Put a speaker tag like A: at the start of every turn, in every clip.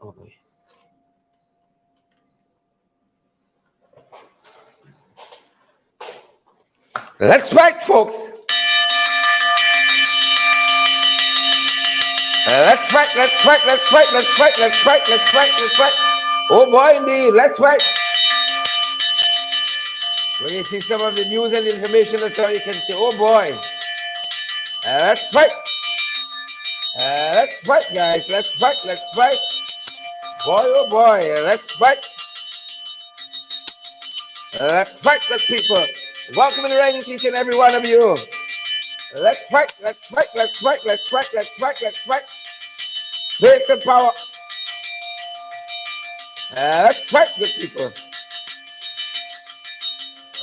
A: Oh boy. Let's fight, folks. Let's fight, let's fight, let's fight, let's fight, let's fight, let's fight, let's fight. Oh boy, indeed, let's fight. When you see some of the news and information, that's how you can say, oh boy. Let's fight. Let's fight, guys. Let's fight, let's fight. Boy, oh boy, let's fight. Let's fight, the people. Welcome in the ring, each and every one of you. Let's fight, let's fight, let's fight, let's fight, let's fight, let's fight. There's the power. Let's fight, good people.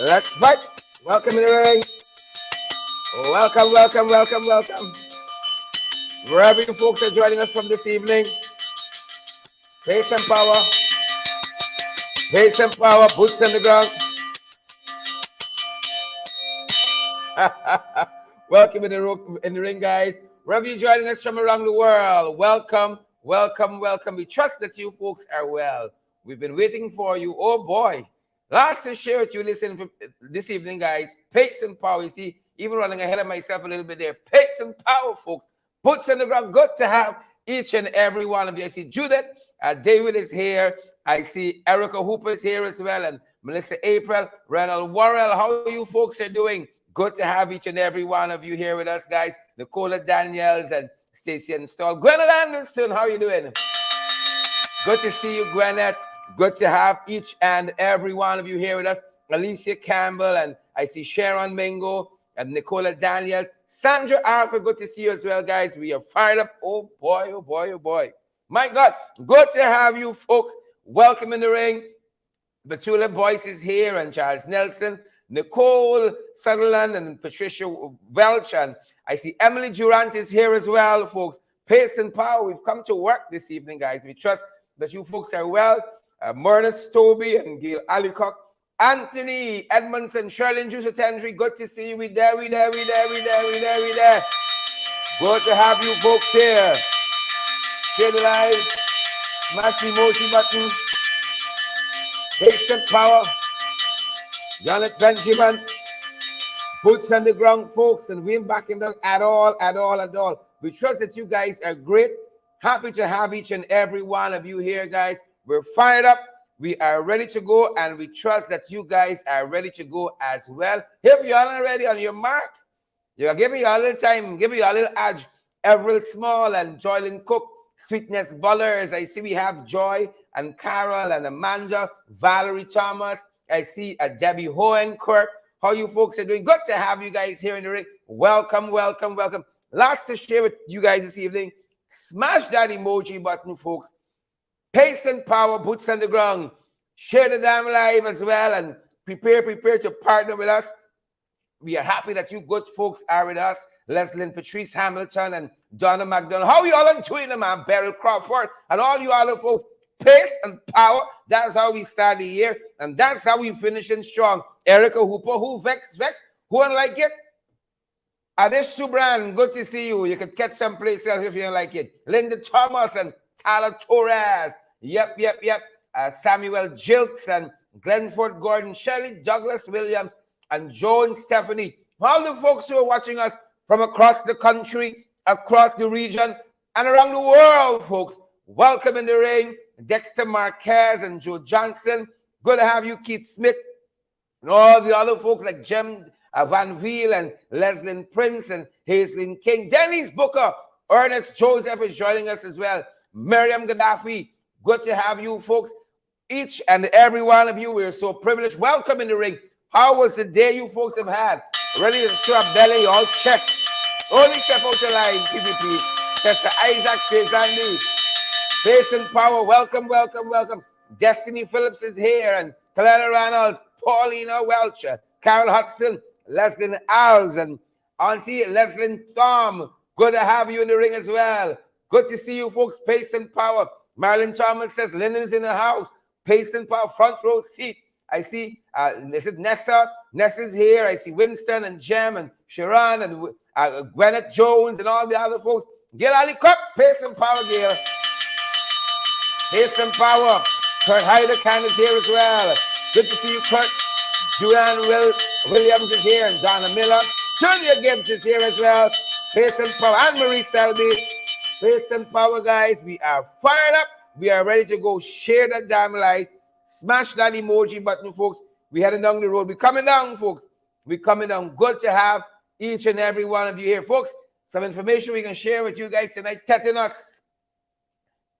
A: Let's fight. Welcome in the ring. Welcome, welcome, welcome, welcome. Wherever you folks are joining us from this evening, pace and power. Pace and power, boots on the ground. Welcome in the ring, guys. Wherever you're joining us from around the world, welcome, welcome, welcome. We trust that you folks are well. We've been waiting for you. Oh boy. Last to share with you this evening, guys. Pace and power. You see, even running ahead of myself a little bit there. Pace and power, folks. Boots on the ground. Good to have each and every one of you. I see Judith. David is here. I see Erica Hooper is here as well. And Melissa April. Ronald Worrell. How you folks are doing? Good to have each and every one of you here with us, guys. Nicola Daniels and Stacey Install. Gwyneth Anderson, how you doing? Good to see you, Gwyneth. Good to have each and every one of you here with us. Alicia Campbell, and I see Sharon Mingo and Nicola Daniels. Sandra Arthur, good to see you as well, guys. We are fired up. Oh boy, oh boy, oh boy. My God, good to have you folks. Welcome in the ring. Betula Boyce is here, and Charles Nelson. Nicole Sutherland and Patricia Welch, and I see Emily Durant is here as well, folks. Pace and power. We've come to work this evening, guys. We trust that you folks are well. Myrna Stobie and Gail Alicock, Anthony Edmondson, Sherlyn Jusatendry. Good to see you. We there. Good to have you folks here. Share the live. Smash the emoji button. Pace and power. Janet Benjamin, boots on the ground, folks, and we ain't backing down at all. We trust that you guys are great. Happy to have each and every one of you here, guys. We're fired up. We are ready to go, and we trust that you guys are ready to go as well. If you're already on your mark, you'll give me a little time, give you a little edge. Everett Small and Joylyn Cook, Sweetness Bullers. I see we have Joy and Carol and Amanda, Valerie Thomas. I see Debbie Hohenkirk. How you folks are doing? Good to have you guys here in the ring. Welcome, welcome, welcome. Lots to share with you guys this evening. Smash that emoji button, folks. Pace and power, boots on the ground. Share the damn live as well, and prepare to partner with us. We are happy that you good folks are with us. Leslie and Patrice Hamilton and Donna McDonald. How you all are doing, man? Beryl Crawford and all you other folks. Pace and power. That's how we start the year, and that's how we finishing strong. Erica Hooper, who vex, who don't like it? Adesh Subran, good to see you. You can catch someplace else if you don't like it. Linda Thomas and Tyler Torres. Yep. Samuel Jilks and Glenford Gordon, Shelley Douglas Williams, and Joan Stephanie. All the folks who are watching us from across the country, across the region, and around the world, folks. Welcome in the ring. Dexter Marquez and Joe Johnson. Good to have you, Keith Smith. And all the other folks like Jem Van Veal and Leslie Prince and Hazelyn King. Dennis Booker. Ernest Joseph is joining us as well. Miriam Gaddafi. Good to have you folks. Each and every one of you. We're so privileged. Welcome in the ring. How was the day you folks have had? Ready to show up belly, all chest. Only step out the line, PvP. Tester Isaac Strazandi. Pace and power. Welcome. Destiny Phillips is here, and Kalena Reynolds, Paulina Welch, Carol Hudson, Leslie Alves, and Auntie Leslie Thom. Good to have you in the ring as well. Good to see you folks. Pace and power. Marilyn Thomas says Lynn's in the house. Pace and power. Front row seat. I see, this is Nessa. Nessa's here. I see Winston and Jem and Sharon and Gwyneth Jones and all the other folks. Gil Ali Cook. Pace and power, Gil. Pace and power. Kurt Heidekan is here as well. Good to see you, Kurt. Julian Williams is here, and Donna Miller. Junior Gibbs is here as well. Pace and power. And Marie Selby. Pace and power, guys. We are fired up. We are ready to go. Share that damn light. Smash that emoji button, folks. We're heading down the road. We're coming down, folks. We're coming down. Good to have each and every one of you here, folks. Some information we can share with you guys tonight. Tetanus.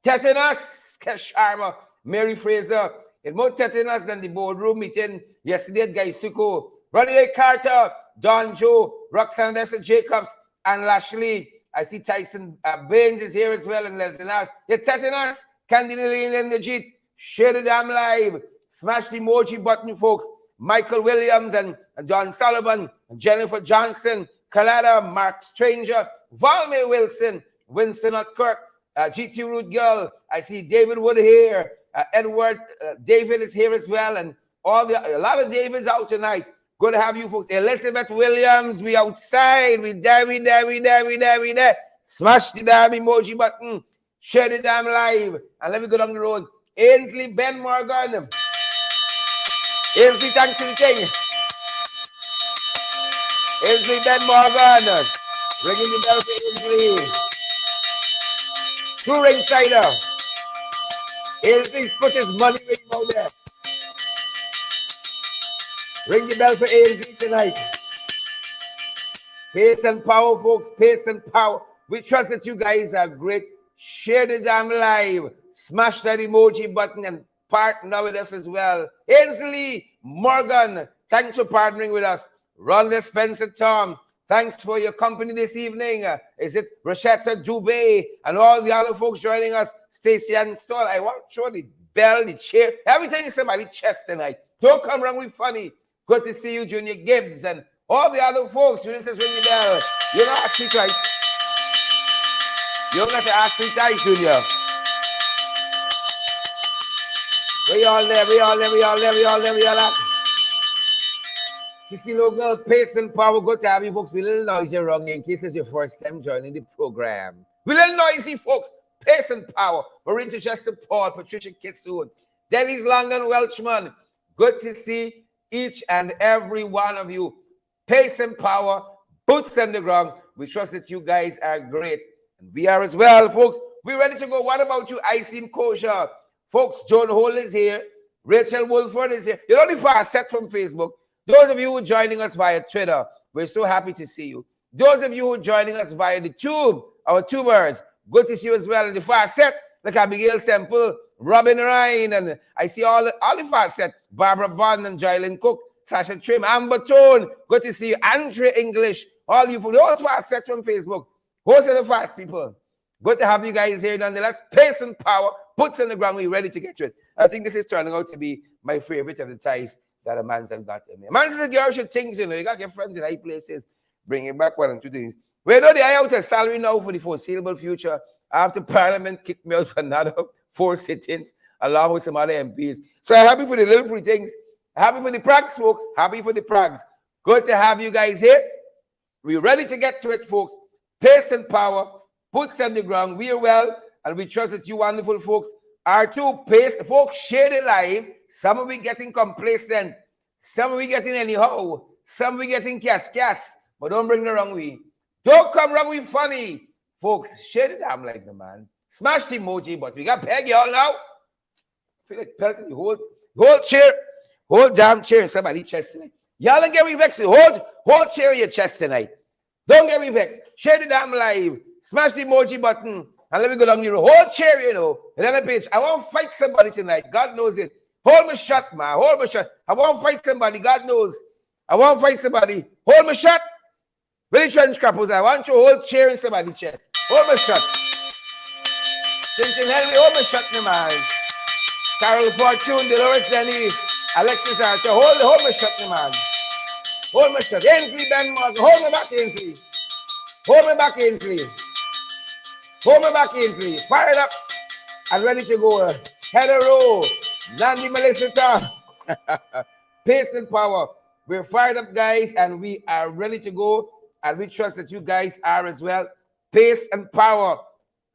A: Kesh Sharma, Mary Fraser. It's more tetanus than the boardroom meeting yesterday at Gaisuko. Ronnie Carter, Don Joe, Roxanne Dessa Jacobs, and Lashley. I see Tyson Baines is here as well, and Leslie Nash. Yeah, tetanus, Candy Lane and the Jeet. Share the damn live. Smash the emoji button, folks. Michael Williams and John Sullivan, and Jennifer Johnson, Kalada, Mark Stranger, Valme Wilson, Winston Kirk, GT Root Girl. I see David Wood here. Edward David is here as well, and a lot of Davids out tonight. Good to have you folks. Elizabeth Williams, we outside. We there. Smash the damn emoji button. Share the damn live, and let me go down the road. Ainsley Ben Morgan. Ainsley, thanks to the king. Ainsley Ben Morgan. Ringing the bell for Ainsley. True Ringsider. Ainsley's put his money ring out there. Ring the bell for Ainsley tonight. Pace and power, folks. Pace and power. We trust that you guys are great. Share the damn live. Smash that emoji button and partner with us as well. Ainsley Morgan, thanks for partnering with us. Rhonda Spencer Tom, thanks for your company this evening. Is it Rashetta Dubé and all the other folks joining us? Stacey and Stoll. I want to show the bell, the chair, everything is somebody's chest tonight. Don't come wrong with funny. Good to see you, Junior Gibbs, and all the other folks. You just ring the bell. You don't ask me twice. You don't have to ask me twice, Junior. We all there. Sissy Local, Pace and Power. Good to have you folks. We're a little noisy around in case it's your first time joining the program. We're a little noisy, folks. Pace and Power. Maureen Chester Paul, Patricia Kitsoon, Denny's London Welchman. Good to see each and every one of you. Pace and Power, boots on the ground. We trust that you guys are great. And we are as well, folks. We're ready to go. What about you, Isin Kosha? Folks, Joan Hole is here. Rachel Wolford is here. You know the fast set from Facebook. Those of you who are joining us via Twitter, we're so happy to see you. Those of you who are joining us via the Tube, our tubers, good to see you as well. In the fast set, like Abigail Semple, Robin Ryan, and I see all the fast set. Barbara Bond and Jylyn Cook, Sasha Trim, Amber Tone, good to see you. Andrea English, all you folks, those fast set from Facebook. Those are the fast people. Good to have you guys here nonetheless. Pace and power, boots on the ground, we're ready to get to it. I think this is turning out to be my favorite of the ties that a man's have got to me. Man says girl should think, you know, you got your friends in high places, bring it back 1 and 2 things. We know they are out of salary now for the foreseeable future after Parliament kicked me out for another 4 sit-ins along with some other MPs. So I'm happy for the little free things. Happy for the prags, folks. Happy for the prags. Good to have you guys here. We're ready to get to it, folks. Pace and power, boots on the ground. We are well, and we trust that you wonderful folks are too. Pace, folks, share the live. Some of we getting complacent. Some of we getting anyhow. Some of we getting cas. But don't bring the wrong way. Don't come wrong with funny. Folks, share the damn like the man. Smash the emoji, but we got Peggy all now. I feel like pelting the whole chair. Hold damn chair in somebody's chest tonight. Y'all don't get me vexed. Hold chair in your chest tonight. Don't get me vexed. Share the damn live. Smash the emoji button. And let me go down the road. Hold chair, you know. And then the page. I want to fight somebody tonight. God knows it. Hold me shut, man. Hold me shut. I want to fight somebody. God knows. I want to fight somebody. Hold me shut. Very French crappers. I want you to hold chair in somebody's chest. Hold me shut. Cincin Henry, hold me shut, man. Carol Fortune, Dolores Denny, Alexis Archer. Hold me shut, man. Hold me shut. Ainsley Ben Morgan. Hold me back, Ainsley. Hold me back, Ainsley. Hold me back, Ainsley. Fire it up and ready to go. Heather Rowe, Nandy Melisita, Pace and Power. We're fired up, guys, and we are ready to go. And we trust that you guys are as well. Pace and Power.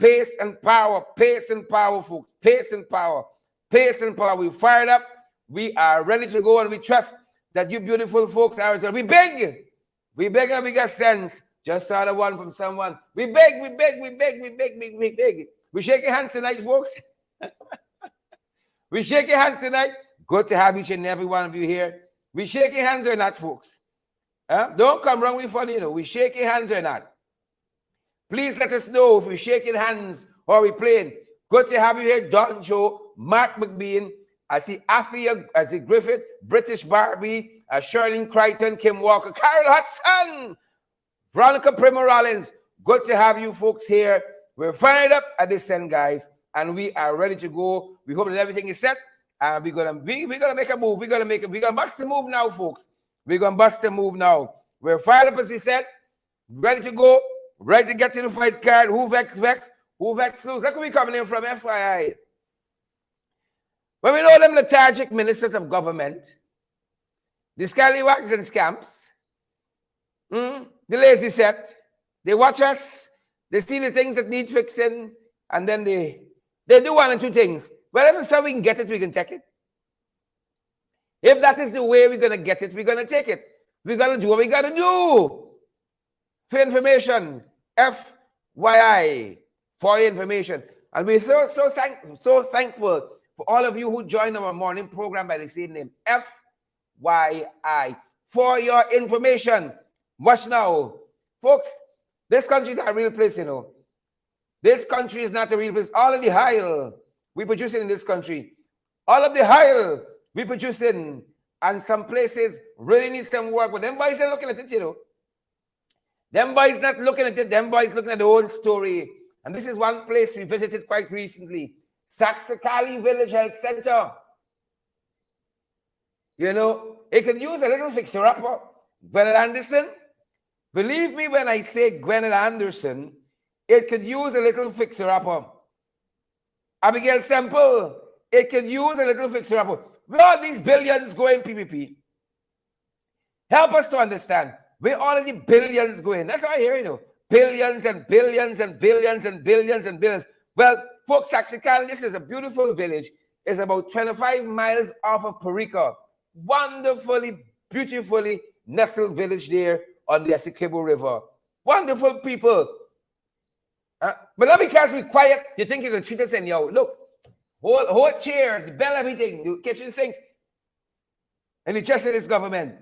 A: Pace and power, folks. Pace and power, pace and power. We fired up. We are ready to go, and we trust that you beautiful folks are as well. We beg and we got sense. Just saw the one from someone. We beg. We shake your hands tonight, folks. We shake your hands tonight. Good to have each and every one of you here. We shake your hands or not, folks. Don't come wrong with funny, We shake your hands or not. Please let us know if we're shaking hands or we're playing. Good to have you here, Don Joe, Mark McBean. I see Afia, I see Griffith, British Barbie, Sherlyn Crichton, Kim Walker, Carol Hudson, Veronica Primorolins. Good to have you folks here. We're fired up at this end, guys, and we are ready to go. We hope that everything is set. And we're gonna make a move. We're gonna bust the move now, folks. We're gonna bust the move now. We're fired up, as we said, ready to go. Ready to get to the fight card. Who vex? Who vex lose? Look where we coming in from, FYI. When we know them lethargic ministers of government, the scallywags and scamps, the lazy set, they watch us, they see the things that need fixing, and then they do one or two things. Wherever so we can get it, we can take it. If that is the way we're going to get it, we're going to take it. We're going to do what we got to do. For information, FYI, for your information. And we're so thankful for all of you who joined our morning program by the same name, FYI, for your information. Watch now. Folks, this country is not a real place, This country is not a real place. All of the hire we produce in this country. All of the hire we produce in, and some places really need some work. But them boys are looking at it, Them boys not looking at it. Them boys looking at their own story. And this is one place we visited quite recently. Saxakali Village Health Center. It could use a little fixer-upper. Gwyneth Anderson, believe me when I say Gwyneth Anderson, it could use a little fixer-upper. Abigail Semple, it could use a little fixer-upper. Where all these billions going, PPP? Help us to understand. Where all the billions going? That's what I hear, Billions and billions and billions and billions and billions. Well, folks, Saxakali, this is a beautiful village. It's about 25 miles off of Perica. Wonderfully, beautifully nestled village there on the Essequibo River. Wonderful people. But not because we're quiet, you think you can treat us anyhow. Look, whole chair, the bell, everything, the kitchen sink. And you trust in this government.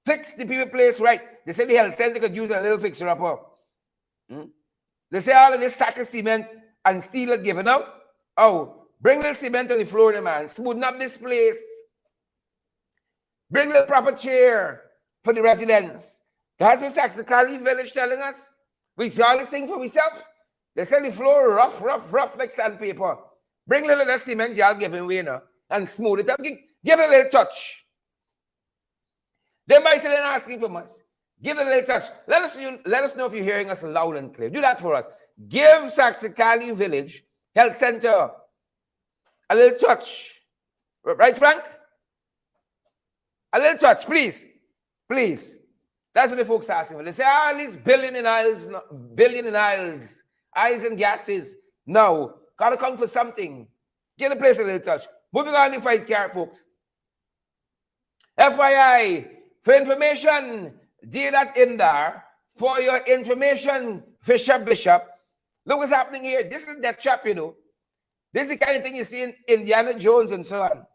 A: Fix the people place right. They say the health center could use a little fixer-upper. They say all of this sack of cement and steel are given out. Oh, bring little cement on the floor, man. Smoothen up this place. Bring the proper chair for the residents. That's what Saxakali Village telling us. We see all this thing for ourselves. They say the floor rough like sandpaper. Bring a little cement, y'all give him away now, and smooth it up. Give it a little touch. Them by saying asking for us. Give it a little touch. Let us know if you're hearing us loud and clear. Do that for us. Give Saxakali Village Health Center a little touch. Right, Frank? A little touch, please. Please. That's what the folks are asking for. They say, these billion in aisles, aisles and gases. No. Gotta come for something. Give the place a little touch. Moving on to fight card, folks. FYI, for information, dear that in there, for your information, Bishop. Look what's happening here. This is that trap, This is the kind of thing you see in Indiana Jones and so on.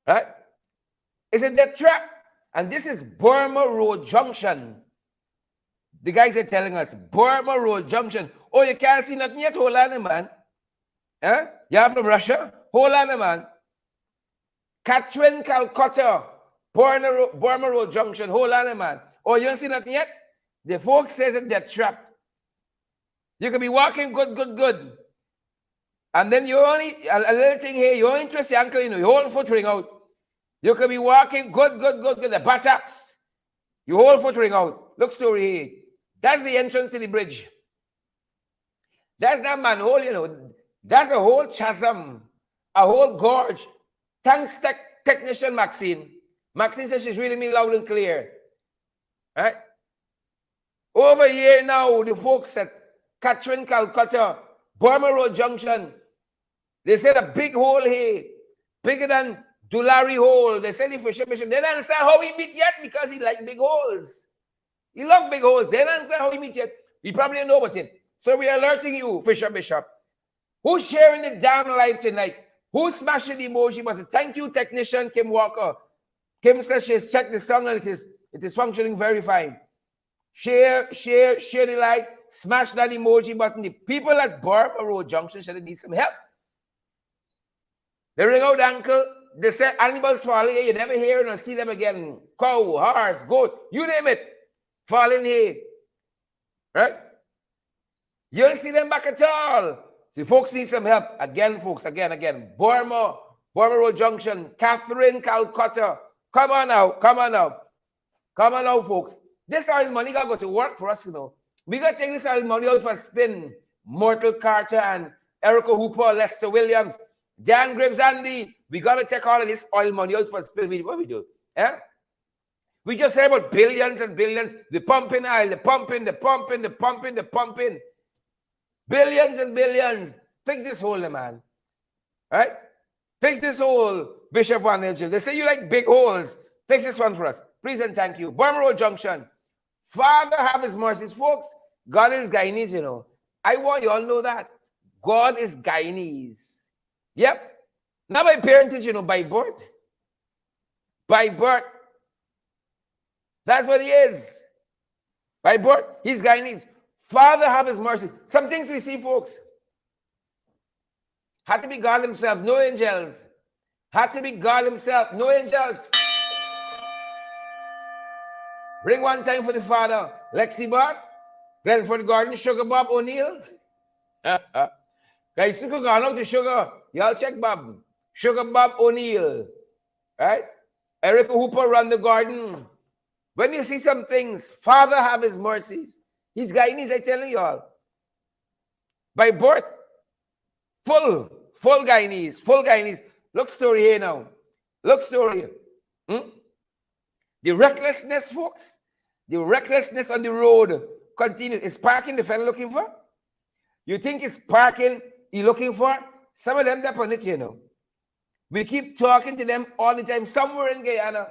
A: Right? It's a death trap. And this is Burma Road Junction. The guys are telling us, Burma Road Junction. Oh, you can't see nothing yet? Hold on, man. You're from Russia? Hold on, man. Katrin, Calcutta. Burma Road Junction. Hold on, man. Oh, you don't see nothing yet? The folks says it's death trap. You can be walking good. And then you only, a little thing here, you only twist your ankle, your whole foot ring out. You can be walking good. The buttocks. Your whole foot ring out. Look story here. That's the entrance to the bridge. That's not manhole, That's a whole chasm, a whole gorge. Thanks, technician Maxine. Maxine says she's reading me loud and clear. Right? Over here now, the folks said, Catherine, Calcutta, Burma Road Junction. They said a big hole here, bigger than Dulari Hole. They said the Fisher Mission. They don't understand how he meet yet because he like big holes. He love big holes. They don't understand how he meet yet. We probably don't know about it. So we are alerting you, Fisher Bishop. Who's sharing the damn live tonight? Who's smashing the emoji button? Thank you, technician Kim Walker. Kim says she has checked the song and it is functioning very fine. Share the light. Smash that emoji button. The people at Burma Road Junction should need some help. They ring out the uncle. They say animals falling here. You never hear or see them again. Cow, horse, goat, you name it. Falling here. Right? You don't see them back at all. The folks need some help. Again, folks, again. Burma Road Junction, Catherine, Calcutta. Come on now, folks. This oil money got to go to work for us, you know. We got to take this oil money out for a spin. Mortal Carter and Erica Hooper, Lester Williams, Dan Graves, Andy. We got to take all of this oil money out for a spin. What we do? Yeah? We just say about billions and billions. The pumping oil, the pumping. Billions and billions. Fix this hole, man. Right? Fix this hole, Bishop Van Hilgel. They say you like big holes. Fix this one for us. Please and thank you. Burma Road Junction. Father have his mercies, folks. God is Guyanese, you know. I want you all to know that. God is Guyanese. Yep. Not by parentage, you know, by birth. By birth. That's what he is. By birth, he's Guyanese. Father have his mercy. Some things we see, folks. Had to be God himself, no angels. Had to be God himself, no angels. Bring one time for the Father. Lexi Boss, Glenford Garden, Sugar Bob O'Neill. Guys, Sugar gone out to Sugar. Y'all check Bob. Sugar Bob O'Neill. Right? Erica Hooper run the garden. When you see some things, Father have his mercies. He's Guyanese, I tell you all. By birth, full Guyanese. Look story here now. Look story here. The recklessness, folks. The recklessness on the road continues. Is parking the fellow looking for? You think it's parking he looking for? Some of them that on it, you know. We keep talking to them all the time. Somewhere in Guyana.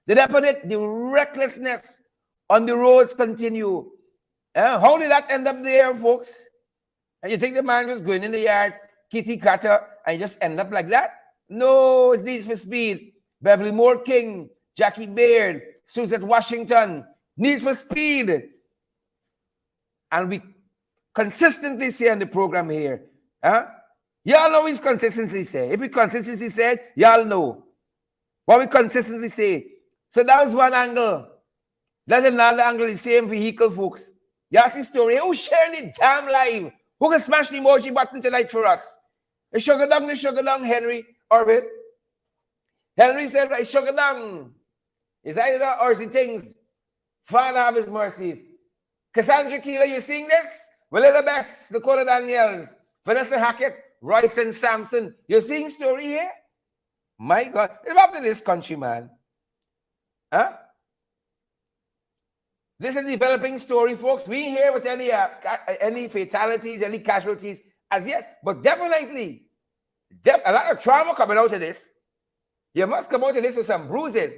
A: The definite, the recklessness on the roads continue. How did that end up there, folks? And you think the man was going in the yard, kitty cutter, and just end up like that? No, it's Need for Speed. Beverly Moore King, Jackie Baird, Suzette Washington, Need for Speed. And we consistently say on the program here, y'all know he's consistently say. If we consistently said, y'all know what we consistently say. So that was one angle. That's another angle, the same vehicle, folks. Y'all see story. Who's sharing the damn live? Who can smash the emoji button tonight for us? The sugar down, Henry Orbit. Henry says, I sugar down. Is either or is it things? Father have his mercies. Cassandra Keeler, you seeing this? Well, they're the best. Dakota Daniels, Vanessa Hackett, Royston Sampson. You seeing story here? My God. It's up to this country, man. This is a developing story, folks. We ain't hear with any fatalities, any casualties as yet. But definitely, a lot of trauma coming out of this. You must come out of this with some bruises.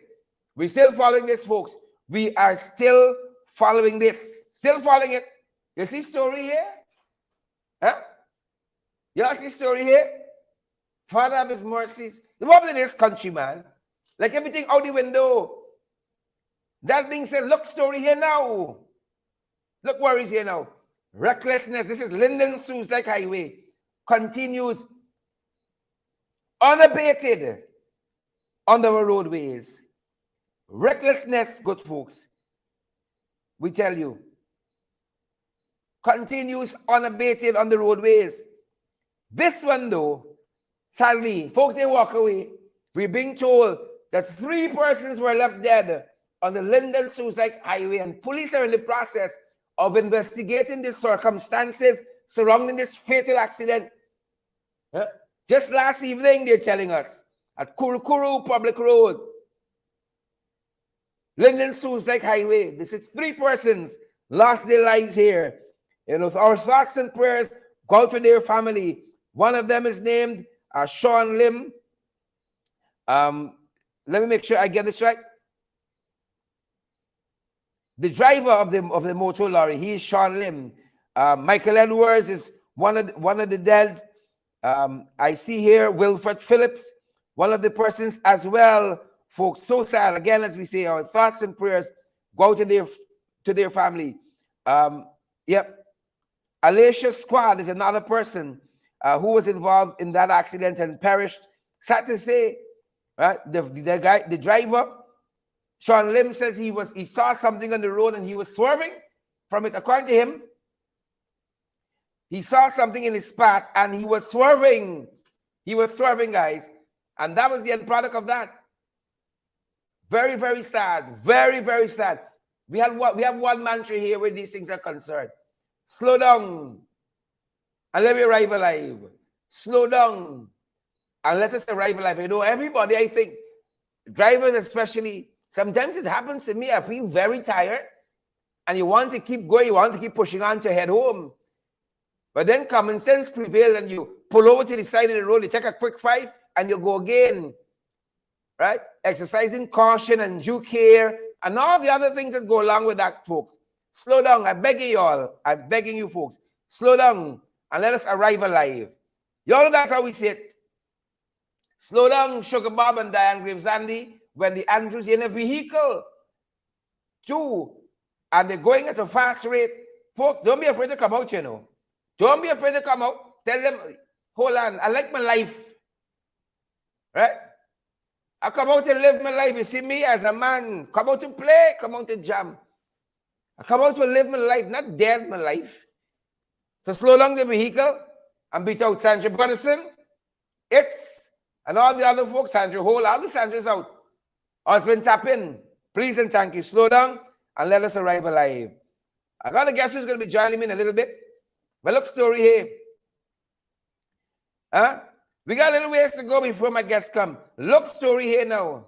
A: We're still following this, folks. We are still following this. Still following it. You see story here? You see story here? Father of his mercies. What in this country, man? Like everything out the window. That being said, look story here now. Look worries here now. Recklessness. This is Linden Sioux Lake Highway. Continues unabated on our roadways. Recklessness, good folks. We tell you. Continues unabated on the roadways. This one, though, sadly, folks, they walk away. We're being told that 3 persons were left dead on the Linden Sioux Lake Highway, and police are in the process of investigating the circumstances surrounding this fatal accident. Just last evening, they're telling us, at Kurukuru Public Road, Linden Sioux Lake Highway, this is 3 persons lost their lives here You know, our thoughts and prayers go to their family. One of them is named Sean Lim. Let me make sure I get this right. The driver of the motor lorry, he is Sean Lim. Michael Edwards is one of the dead. I see here Wilfred Phillips, one of the persons as well, folks. So sad. Again, as we say, our thoughts and prayers go to their family. Yep. Alicia Squad is another person who was involved in that accident and perished. Sad to say, right? The driver, Sean Lim, says he saw something on the road and he was swerving from it. According to him, he saw something in his path and he was swerving. He was swerving, guys. And that was the end product of that. Very, very sad. Very, very sad. We have one mantra here where these things are concerned. Slow down and let me arrive alive. Slow down and let us arrive alive. You know, everybody, I think, drivers especially, sometimes it happens to me. I feel very tired and you want to keep going. You want to keep pushing on to head home. But then common sense prevails and you pull over to the side of the road. You take a quick 5 and you go again. Right? Exercising caution and due care and all the other things that go along with that, folks. Slow down. I'm begging you all. I'm begging you, folks. Slow down and let us arrive alive. You all know that's how we say it. Slow down, Sugar Bob and Diane Gravesandi, when the Andrews in a vehicle too, and they're going at a fast rate. Folks, don't be afraid to come out, you know. Don't be afraid to come out. Tell them, hold on, I like my life. Right? I come out to live my life. You see me as a man. Come out to play, come out to jam. I come out to live my life, not dead my life. So slow down the vehicle and beat out Sandra Brotherson. And all the other folks, Sandra Hole, all the Sandras out. Husband tap in. Please and thank you. Slow down and let us arrive alive. I got a guest who's going to be joining me in a little bit. But look, story here. We got a little ways to go before my guests come. Look, story here now.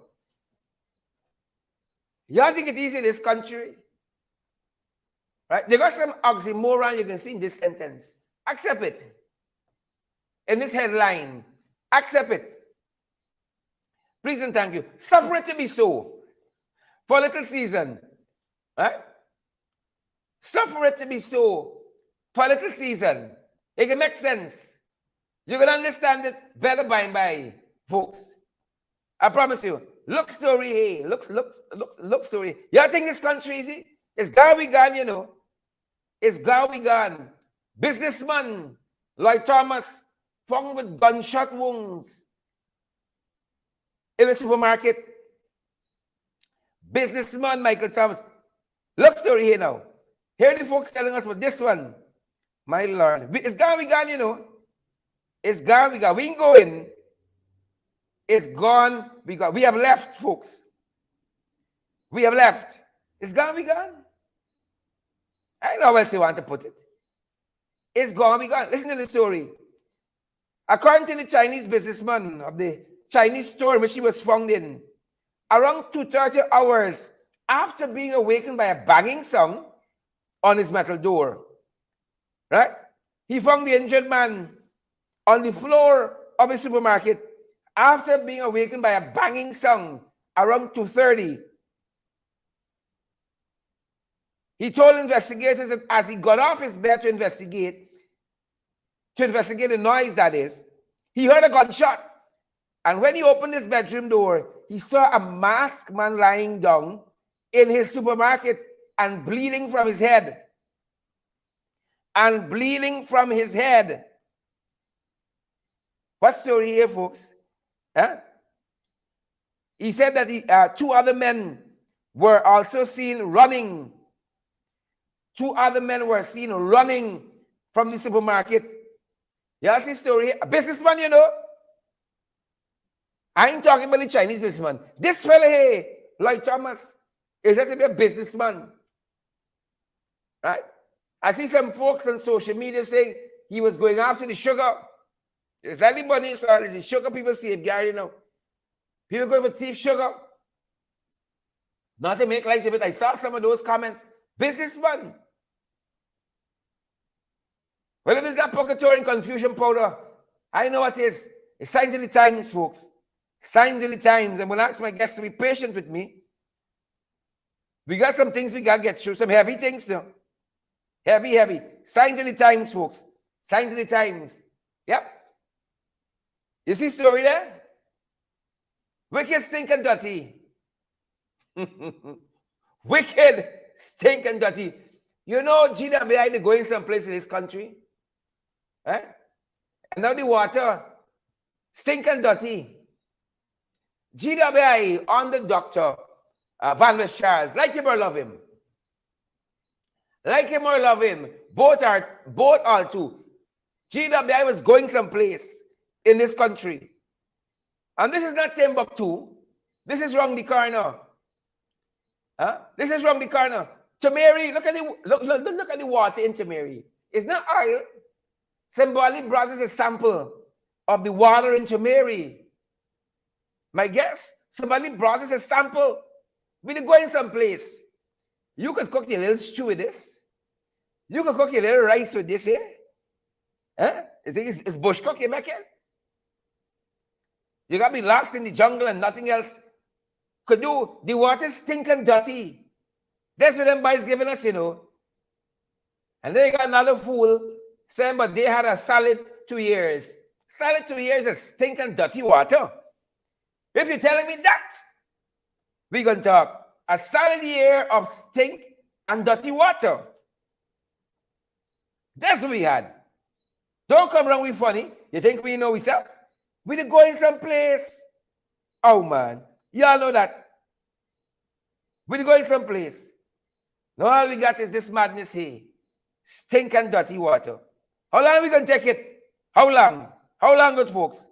A: Y'all think it's easy in this country? Right? They got some oxymoron you can see in this sentence. Accept it. In this headline, accept it. Please and thank you. Suffer it to be so. For a little season. Right? Suffer it to be so. For a little season. It can make sense. You can understand it better by and by, folks. I promise you. Look story here. Look story. Y'all think this country easy? It's gone, we gone, you know. It's gone, we gone. Businessman Lloyd Thomas found with gunshot wounds in a supermarket. Businessman Michael Thomas. Look story here now. Here are the folks telling us about this one. My Lord. It's gone, we gone, you know. It's gone, we gone. We ain't going. It's gone, we gone. We have left, folks. We have left. It's gone, we gone. I know how else you want to put it. It's gone, we gone. Listen to the story. According to the Chinese businessman of the Chinese store in which he was found in, around 2:30 hours after being awakened by a banging sound on his metal door, right? He found the injured man on the floor of a supermarket after being awakened by a banging sound around 2:30. He told investigators that as he got off his bed to investigate the noise, that is, he heard a gunshot. And when he opened his bedroom door, he saw a masked man lying down in his supermarket and bleeding from his head. And bleeding from his head. What story here, folks? Huh? He said that two other men were also seen running. Two other men were seen running from the supermarket. You see the story here? A businessman, you know. I ain't talking about the Chinese businessman. This fella here, Lloyd Thomas, is said to be a businessman. Right? I see some folks on social media saying he was going after the sugar. It's like the bunny, sorry, the sugar people safeguard, you know. People going for thief sugar. Not to make light of it. I saw some of those comments. Businessman. Well, if it's not purgatory and confusion powder, I know what it is. It's signs of the times, folks. Signs of the times. I'm going to ask my guests to be patient with me. We got some things we got to get through. Some heavy things now. Heavy, heavy. Signs of the times, folks. Signs of the times. Yep. You see story there? Wicked, stink, and dirty. Wicked, stink, and dirty. You know, GWI, they're going someplace in this country. Right? And now the water, stink and dirty. GWI on the doctor, Van West Charles, like him or love him. Like him or love him. Both are two. GWI was going someplace in this country. And this is not Timbuktu. This is round the corner. Huh? This is round the corner. Tamari, look at the water in Tamari. It's not oil. Somebody brought us a sample of the water in Tamari. My guess, somebody brought us a sample. We're going someplace. You could cook your little stew with this. You could cook your little rice with this here. Huh? You think it's bush cook you make it? You got to be lost in the jungle and nothing else could do. The water stink and dirty. That's what them boys giving us, you know. And then you got another fool saying, but they had a solid 2 years. Solid 2 years of stink and dirty water. If you're telling me that, we're going to talk a solid year of stink and dirty water. That's what we had. Don't come around with funny. You think we know ourselves? We're going someplace. Oh, man. Y'all know that. We're going someplace. Now all we got is this madness here. Stink and dirty water. How long are we going to take it? How long? How long, good folks?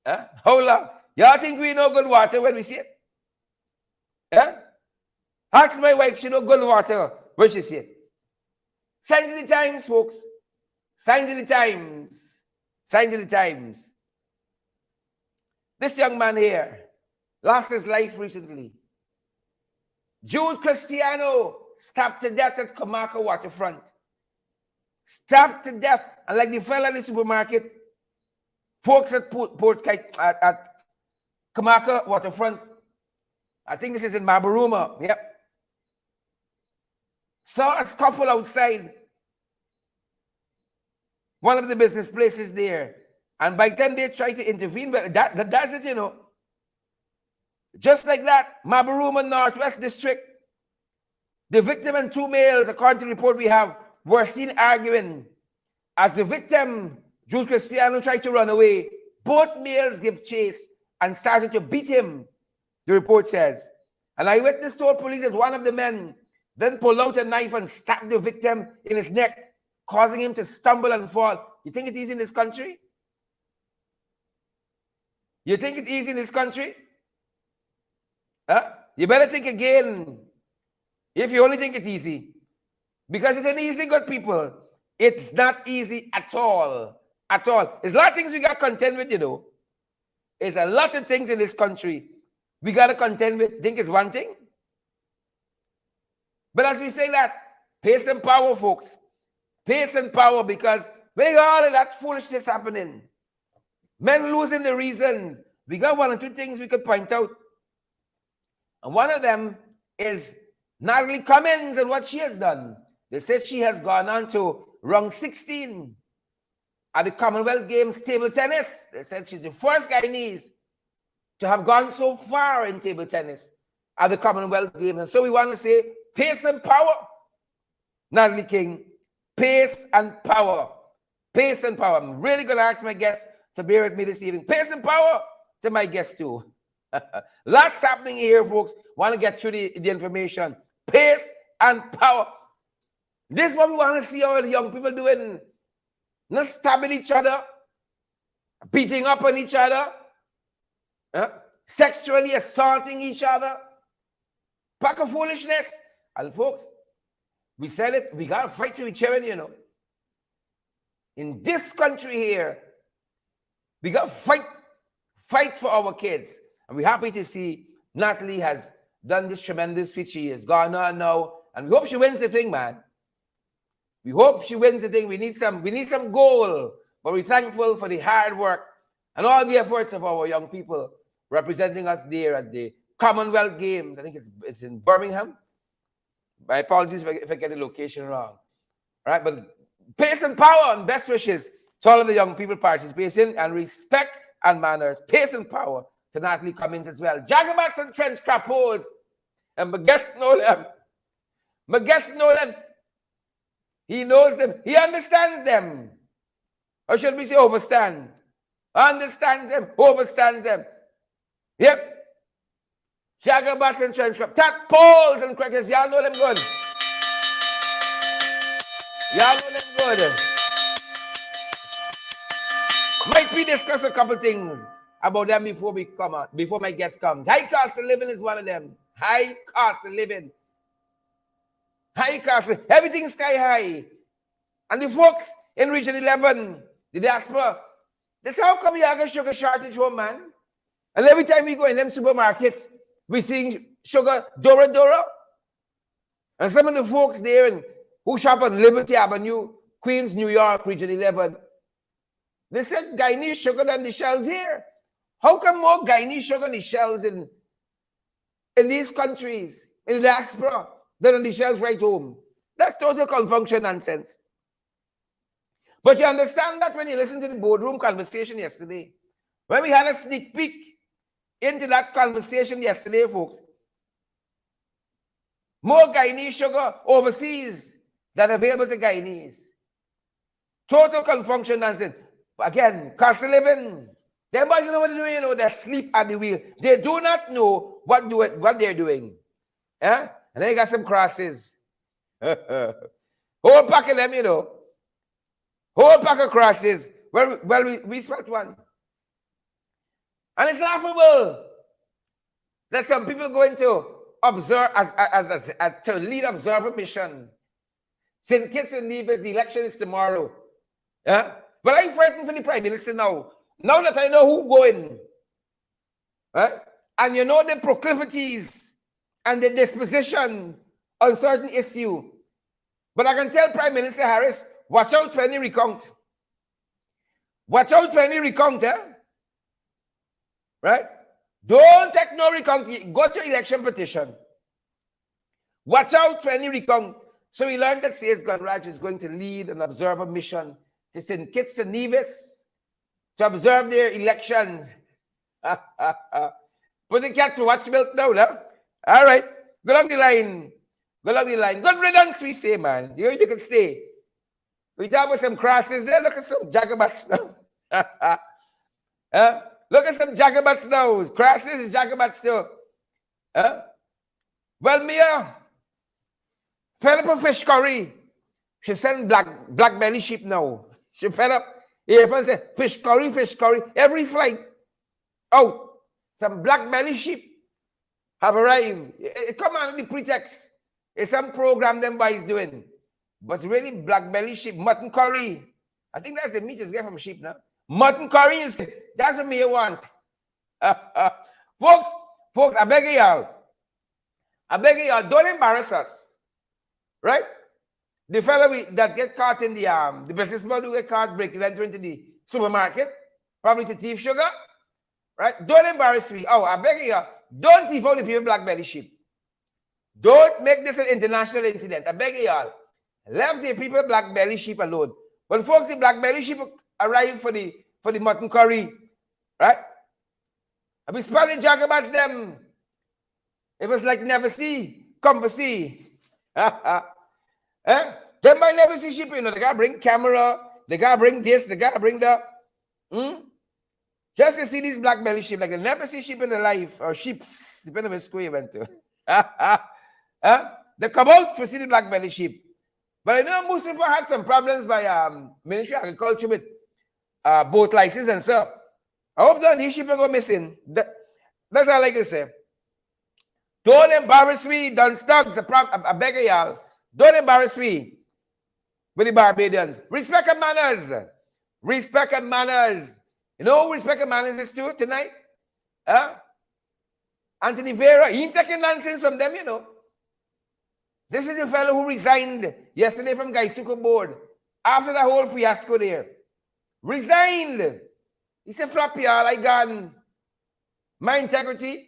A: Huh? How long? Y'all think we know good water when we see it? Huh? Ask my wife, she know good water when she see it. Signs of the times, folks. Signs of the times. Signs of the times. This young man here lost his life recently. Jude Cristiano stabbed to death at Kamaka waterfront. Stabbed to death. And like the fella at the supermarket, folks at at Kamaka waterfront, I think this is in Mabaruma, yep, saw a scuffle outside one of the business places there. And by the time they tried to intervene, but that's it, you know. Just like that, Mabaruma Northwest District, the victim and two males, according to the report we have, were seen arguing. As the victim, Jude Cristiano, tried to run away, both males gave chase and started to beat him, the report says. An eyewitness told police that one of the men then pulled out a knife and stabbed the victim in his neck, causing him to stumble and fall. You think it's easy in this country? You think it's easy in this country? Huh? You better think again if you only think it's easy. Because it's an easy, good people. It's not easy at all. At all. There's a lot of things we got to contend with, you know. There's a lot of things in this country we got to contend with. Think it's one thing? But as we say that, pace and power, folks. Pace and power, because when all of that foolishness happening, men losing the reason, we got one or two things we could point out. And one of them is Natalie Cummins and what she has done. They said she has gone on to round 16 at the Commonwealth Games table tennis. They said she's the first Guyanese to have gone so far in table tennis at the Commonwealth Games. And so we want to say pace and power. Natalie King, pace and power. Pace and power. I'm really going to ask my guests to bear with me this evening. Pace and power to my guests too. Lots happening here, folks. Want to get through the information. Pace and power. This is what we want to see all the young people doing. Not stabbing each other, beating up on each other, sexually assaulting each other. Pack of foolishness. And folks, we said it, we got to fight to each other, you know. In this country here, we got to fight for our kids. And we're happy to see Natalie has done this tremendous feat. She has gone on now. And we hope she wins the thing, man. We hope she wins the thing. We need some goal. But we're thankful for the hard work and all the efforts of our young people representing us there at the Commonwealth Games. I think it's in Birmingham. My apologies if I get the location wrong. All right, but pace and power and best wishes to all of the young people participating, and respect and manners, pace and power to Natalie Cummins as well. Jagabats and Trench Crapos. And my guests know them. My guests know them. He knows them. He understands them. Or should we say overstand? Understands them, overstands them. Yep. Jagabats and Trench Crap. Tat poles and crackers. Y'all know them good. Y'all know them good. Might we discuss a couple things about them before we come out, before my guest comes. High cost of living is one of them. High cost of living. High cost. Everything sky high. And the folks in Region 11, the diaspora, they say, how come you have a sugar shortage home, man? And every time we go in them supermarkets, we see sugar Dora. And some of the folks there who shop on Liberty Avenue, Queens, New York, Region 11, they said Guyanese sugar than the shells here. How come more Guyanese sugar on the shelves in these countries, in the diaspora, than on the shelves right home? That's total confunction nonsense. But you understand that when you listen to the boardroom conversation yesterday, when we had a sneak peek into that conversation yesterday, folks, more Guyanese sugar overseas than available to Guyanese. Total confunction nonsense. Again, cost of living. Them boys, you know what they're doing? You know, they sleep at the wheel. They do not know what they're doing. Yeah? And then you got some crosses. Whole pack of them, you know. Whole pack of crosses. Well, we spot one. And it's laughable that some people going to observe as to lead observer mission. St. Kitts and Nevis, the election is tomorrow. Yeah? But I'm frightened for the Prime Minister now. Now that I know who's going. Right? And you know the proclivities and the disposition on certain issue. But I can tell Prime Minister Harris, watch out for any recount. Watch out for any recount, eh? Right? Don't take no recount. Go to election petition. Watch out for any recount. So we learned that C.S. Gunraj is going to lead an observer mission to St. Kitts and Nevis to observe their elections. Put the cat to watch milk now, huh? All right. Go along the line. Go along the line. Good riddance, we say, man. You can stay. We talk about some crosses there. Look at some jagabats now. Look at some jagabats now. Crosses and jagabats still. Well, Mia, fed up a fish curry. She sent black belly sheep now. She fed up. Everyone said, fish curry. Every flight out. Some black belly sheep have arrived. It come on the pretext. It's some program them boys doing. But really, black belly sheep, mutton curry. I think that's the meat is get from sheep now. Mutton curry is, that's what me want. Folks, I beg y'all. Don't embarrass us. Right? The fellow that get caught in the businessman who get caught breaking enter into the supermarket, probably to thief sugar. Right? Don't embarrass me. Oh, I beg y'all. Don't thief out the people black belly sheep. Don't make this an international incident. I beg y'all. Left the people black belly sheep alone. When folks, the black belly sheep arrived for the mutton curry, right? I be spelling jagabats them. It was like never see, come to see. Them might never see sheep, you know. They gotta bring camera, they gotta bring this, they gotta bring that. Just to see these black belly sheep, like they never see sheep in their life, or sheeps, depending on which school you went to. They come out to see the black belly sheep. But I know Mustafa had some problems by Ministry of Agriculture with boat license and stuff. I hope that these sheep are go missing. That's all I can say. Don't embarrass me, Don Stuggs. I beg y'all. Don't embarrass me with the Barbadians. Respect and manners. Respect and manners. You know who respect and manners is to tonight? Anthony Vera. He ain't taking nonsense from them, you know. This is a fellow who resigned yesterday from Gaisuko board after the whole fiasco there. Resigned. He said, flop y'all, I gone. My integrity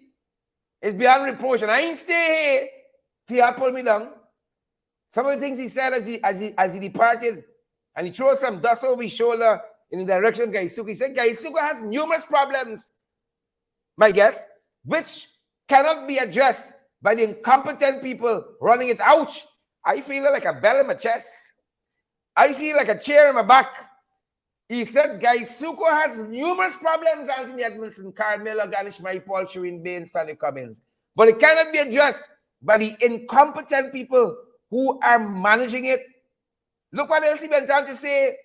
A: is beyond reproach. And I ain't stay here if you pull me down. Some of the things he said as he departed, and he threw some dust over his shoulder in the direction of Gaisuko. He said, Gaisuko has numerous problems, my guess, which cannot be addressed by the incompetent people running it. Ouch! I feel like a bell in my chest. I feel like a chair in my back. He said, Gaisuko has numerous problems, Anthony Edmondson, Carl Miller, Ganesh Mai, Paul Shereen Bain, Stanley Cummins. But it cannot be addressed by the incompetent people who are managing it. Look what else he went on to say.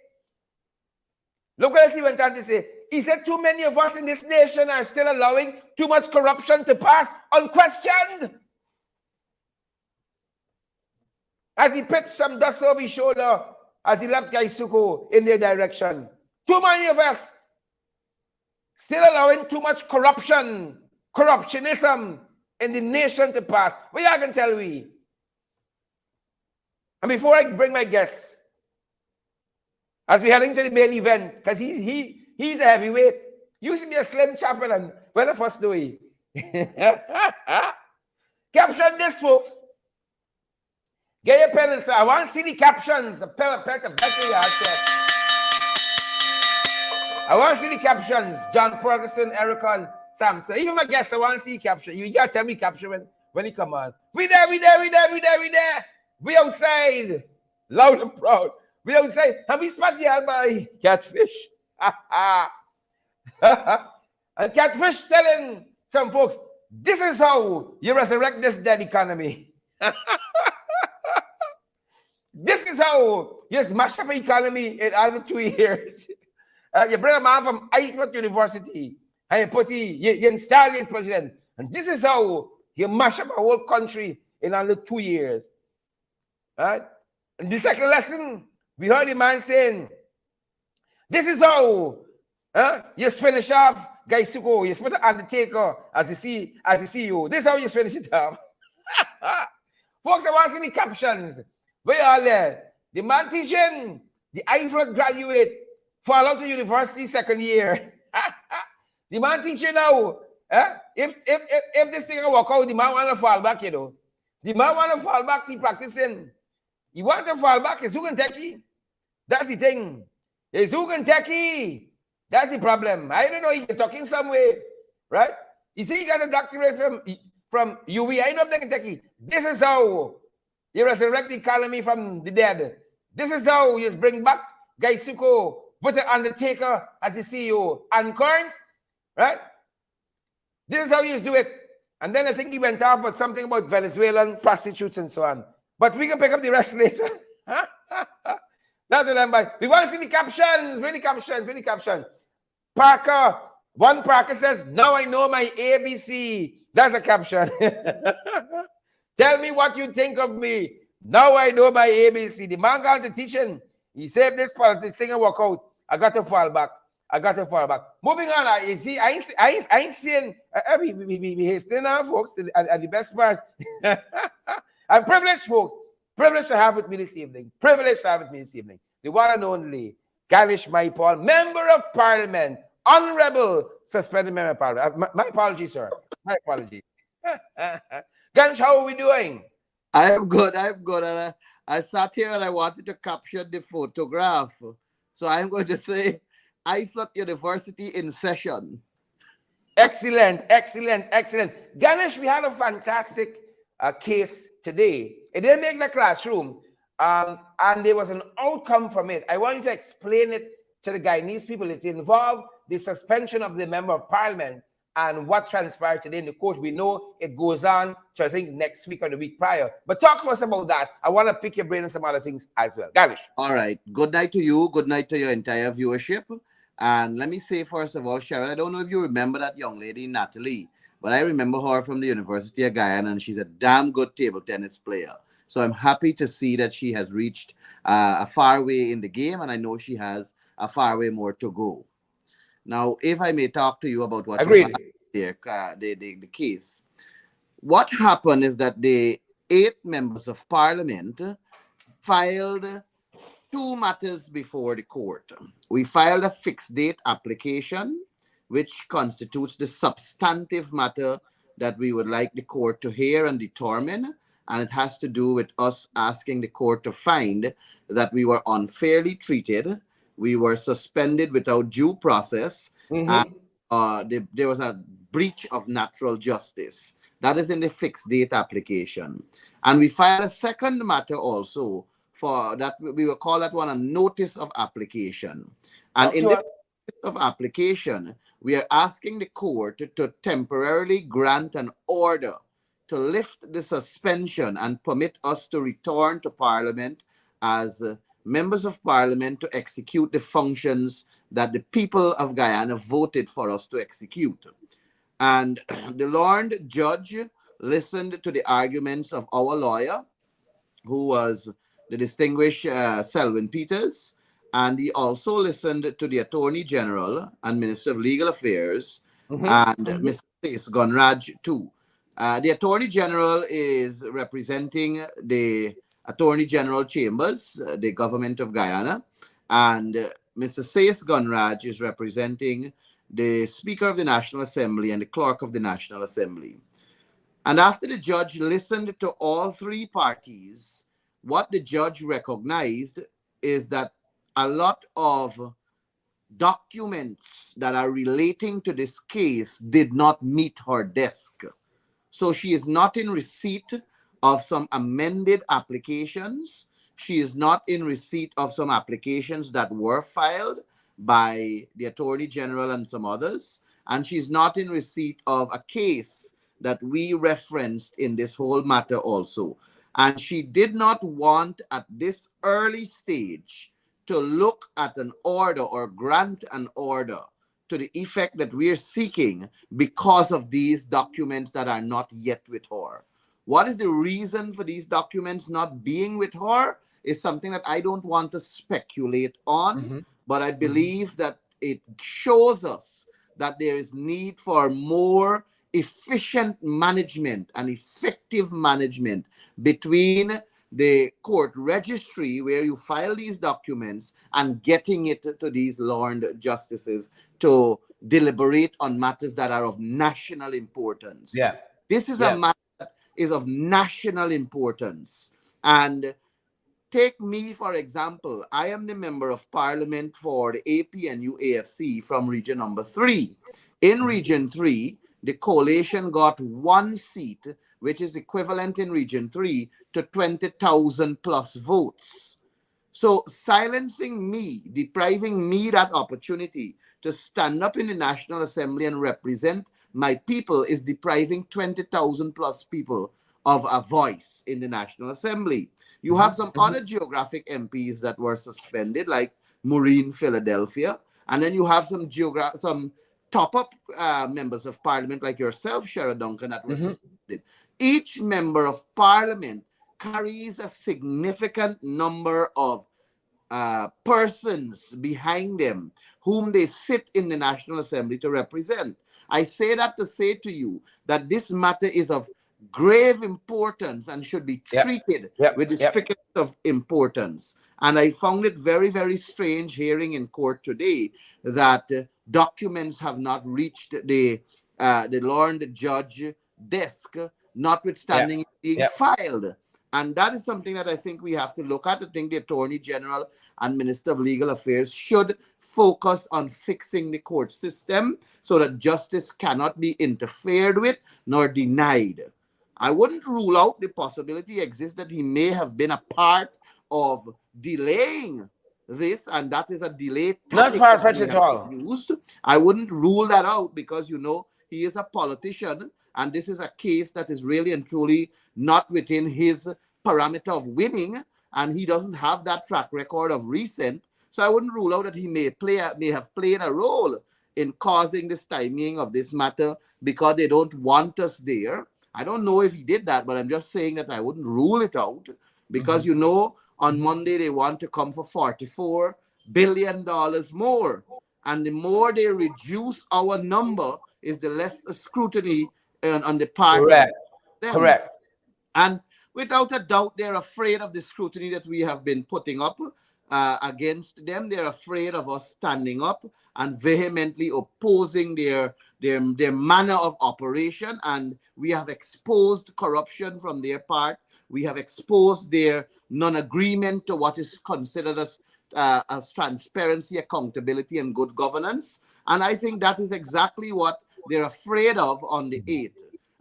A: Look what else he went on to say. He said, too many of us in this nation are still allowing too much corruption to pass unquestioned. As he pitched some dust over his shoulder, as he left Gaisuko in their direction. Too many of us still allowing too much corruptionism in the nation to pass. What y'all can tell me? And before I bring my guests, as we're heading to the main event, because he's a heavyweight. Used to be a slim chap, and when the first do he? Caption this, folks. Get your pen and say, I want to see the captions. I want to see the captions. John Ferguson, Eric Samson. Even my guests, I want to see caption. You got to tell me caption when he come on. We there. We outside. Loud and proud. We outside. And we spot here by Catfish. And Catfish telling some folks, this is how you resurrect this dead economy. This is how you smash up the economy in under 2 years. You bring a man from Ivy University and you put you install his president. And this is how you mash up a whole country in under 2 years. Right? And the second lesson, we heard the man saying, this is how you finish off Gaisuko. You put the Undertaker as the CEO. This is how you finish it off. Folks, I want to see the captions. Where are there? The man teaching the Ivy graduate fall out of university second year. The man teaching now. If this thing will work out, the man want to fall back, you know. The man want to fall back, see practicing. He want to fall back, is who can take it? That's the thing. Is who can take it? That's the problem. I don't know, he's talking some way, right? You see, he got a doctorate from UV. I know if they can take it. This is how you resurrect the economy from the dead. This is how you bring back Gaisuko, put the Undertaker as the CEO. And current, right? This is how you do it. And then I think he went off with something about Venezuelan prostitutes and so on. But we can pick up the rest later. That's what I'm by. We want to see the captions. Really caption. One Parker says, now I know my ABC. That's a caption. Tell me what you think of me. Now I know my ABC. The man got to teaching. He said this politics thing will work out. I got to fall back. Moving on. You see, I ain't saying we hasten now, folks, at the best part. I'm privileged, folks. Privileged to have with me this evening. The one and only Ganesh Mai Paul, Member of Parliament, Honorable Suspended Member of Parliament. My apologies, sir. My apologies. Ganesh, how are we doing?
B: I am good. And I sat here and I wanted to capture the photograph. So I'm going to say, Ivy University in session.
A: Excellent. Ganesh, we had a fantastic case today. It didn't make the classroom, and there was an outcome from it. I want you to explain it to the Guyanese people. It involved the suspension of the Member of Parliament and what transpired today in the court. We know it goes on to, I think, next week or the week prior. But talk to us about that. I want to pick your brain on some other things as well. Ganesh.
B: All right. Good night to you. Good night to your entire viewership. And let me say, first of all, Sharon, I don't know if you remember that young lady, Natalie, but I remember her from the University of Guyana, and she's a damn good table tennis player. So I'm happy to see that she has reached a far way in the game, and I know she has a far way more to go. Now, if I may talk to you about what
A: Agreed.
B: The case. What happened is that 8 members of parliament filed two matters before the court. We filed a fixed date application, which constitutes the substantive matter that we would like the court to hear and determine. And it has to do with us asking the court to find that we were unfairly treated, we were suspended without due process, and
A: Mm-hmm.
B: there was a breach of natural justice. That is in the fixed date application. And we filed a second matter also for that. We will call that one a notice of application. And
A: Talk
B: in
A: to
B: this
A: us.
B: notice of application, we are asking the court to temporarily grant an order to lift the suspension and permit us to return to Parliament as members of Parliament to execute the functions that the people of Guyana voted for us to execute. And the Lord Judge listened to the arguments of our lawyer, who was the distinguished Selwyn Peters, and he also listened to the Attorney General and Minister of Legal Affairs
A: Mm-hmm.
B: and Mr. Chase Gunraj too. The Attorney General is representing the Attorney General Chambers, the government of Guyana, and Mr. Sayes Gunraj is representing the Speaker of the National Assembly and the Clerk of the National Assembly. And after the judge listened to all three parties, what the judge recognized is that a lot of documents that are relating to this case did not meet her desk. So she is not in receipt of some amended applications. She is not in receipt of some applications that were filed by the Attorney General and some others. And she's not in receipt of a case that we referenced in this whole matter also. And she did not want at this early stage to look at an order or grant an order to the effect that we're seeking because of these documents that are not yet with her. What is the reason for these documents not being with her is something that I don't want to speculate on,
A: Mm-hmm.
B: but I
A: Mm-hmm.
B: believe that it shows us that there is need for more efficient management and effective management between the court registry where you file these documents and getting it to these learned justices to deliberate on matters that are of national importance.
A: Yeah.
B: This is a
A: Yeah.
B: matter that is of national importance. And take me, for example. I am the member of parliament for the APNU AFC from region number 3. In region 3, the coalition got 1 seat, which is equivalent in region 3 to 20,000 plus votes. So silencing me, depriving me that opportunity to stand up in the National Assembly and represent my people is depriving 20,000 plus people of a voice in the National Assembly. You have some
A: Mm-hmm.
B: other geographic MPs that were suspended, like Maureen Philadelphia, and then you have some top-up members of parliament like yourself, Shara Duncan, that were
A: Mm-hmm.
B: suspended. Each member of parliament carries a significant number of persons behind them whom they sit in the National Assembly to represent. I say that to say to you that this matter is of grave importance and should be
A: Yep.
B: treated
A: Yep.
B: with the
A: Yep.
B: strictest of importance. And I found it very, very strange hearing in court today that documents have not reached the learned judge desk, notwithstanding it being
A: Yep.
B: filed. And that is something that I think we have to look at. I think the Attorney General and Minister of Legal Affairs should focus on fixing the court system so that justice cannot be interfered with nor denied. I wouldn't rule out the possibility exists that he may have been a part of delaying this, and that is a delay
A: Not
B: tactic that
A: far-fetched
B: he
A: at
B: has
A: all.
B: used. I wouldn't rule that out because, you know, he is a politician, and this is a case that is really and truly not within his parameter of winning, and he doesn't have that track record of recent. So I wouldn't rule out that he may have played a role in causing the stymieing of this matter because they don't want us there. I don't know if he did that, but I'm just saying that I wouldn't rule it out because, you know, on Monday they want to come for $44 billion more. And the more they reduce our number is the less scrutiny on the part of
A: Correct.
B: them.
A: Correct.
B: And Without a doubt, they're afraid of the scrutiny that we have been putting up against them. They're afraid of us standing up and vehemently opposing their manner of operation. And we have exposed corruption from their part. We have exposed their non-agreement to what is considered as transparency, accountability, and good governance. And I think that is exactly what they're afraid of on the 8th.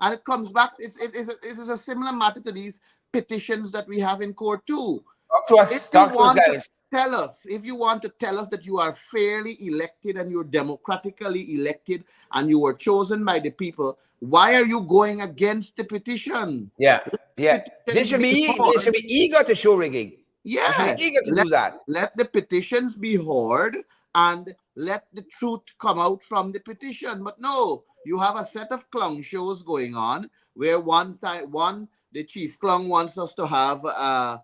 B: And it comes back, it is a similar matter to these petitions that we have in court too.
A: Talk to us, guys.
B: If you want to tell us that you are fairly elected and you're democratically elected and you were chosen by the people, why are you going against the petition?
A: Yeah. They should be eager to show rigging.
B: Yeah.
A: They should be eager to do that.
B: Let the petitions be heard and let the truth come out from the petition. But no, you have a set of clown shows going on where the chief clown wants us to have a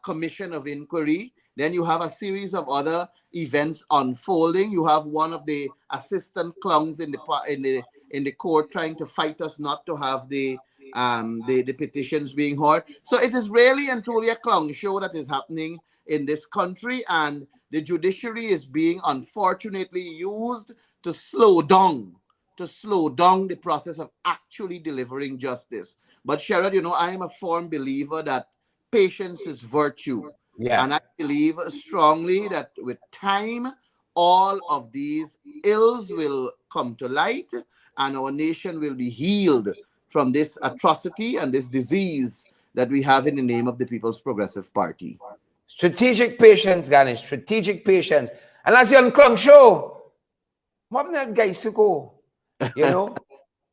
B: commission of inquiry. Then you have a series of other events unfolding. You have one of the assistant clowns in the court trying to fight us not to have the petitions being heard. So it is really and truly a clown show that is happening in this country, and the judiciary is being unfortunately used to slow down the process of actually delivering justice. But Sherrod, I am a firm believer that patience is virtue.
A: Yeah.
B: And I believe strongly that with time, all of these ills will come to light and our nation will be healed from this atrocity and this disease that we have in the name of the People's Progressive Party.
A: Strategic patience, Ganesh. Strategic patience. And as you're on Clunk Show, what that guy Suko?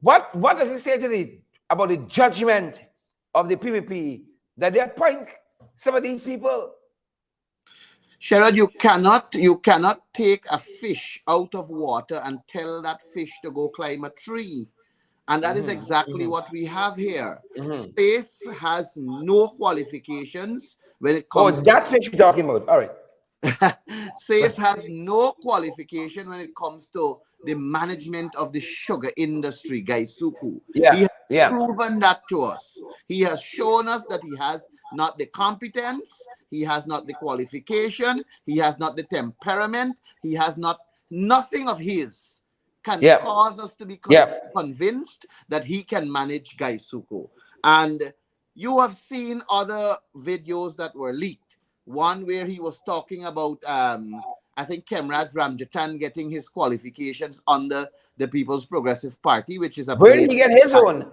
A: What does he say about the judgment of the PPP that they appoint some of these people?
B: Sherrod, you cannot take a fish out of water and tell that fish to go climb a tree. And that is exactly what we have here. Space has no qualifications when it comes
A: to that fish you're talking about. All right.
B: SACE has no qualification when it comes to the management of the sugar industry, Gaisuku.
A: Yeah.
B: He has proven that to us. He has shown us that he has not the competence, he has not the qualification, he has not the temperament, he has nothing of his can cause us to be convinced that he can manage Gaisuku. And you have seen other videos that were leaked. One where he was talking about, I think, Kemraj Ramjatan getting his qualifications under the People's Progressive Party, which is
A: where did he get his own?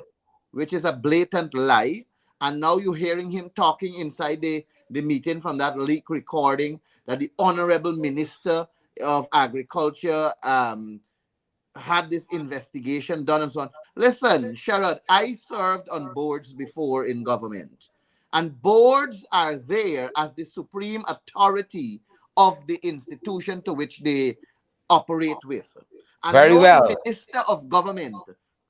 B: Which is a blatant lie. And now you're hearing him talking inside the meeting from that leak recording that the Honorable Minister of Agriculture had this investigation done and so on. Listen, Sherrod, I served on boards before in government. And boards are there as the supreme authority of the institution to which they operate with. And the minister of government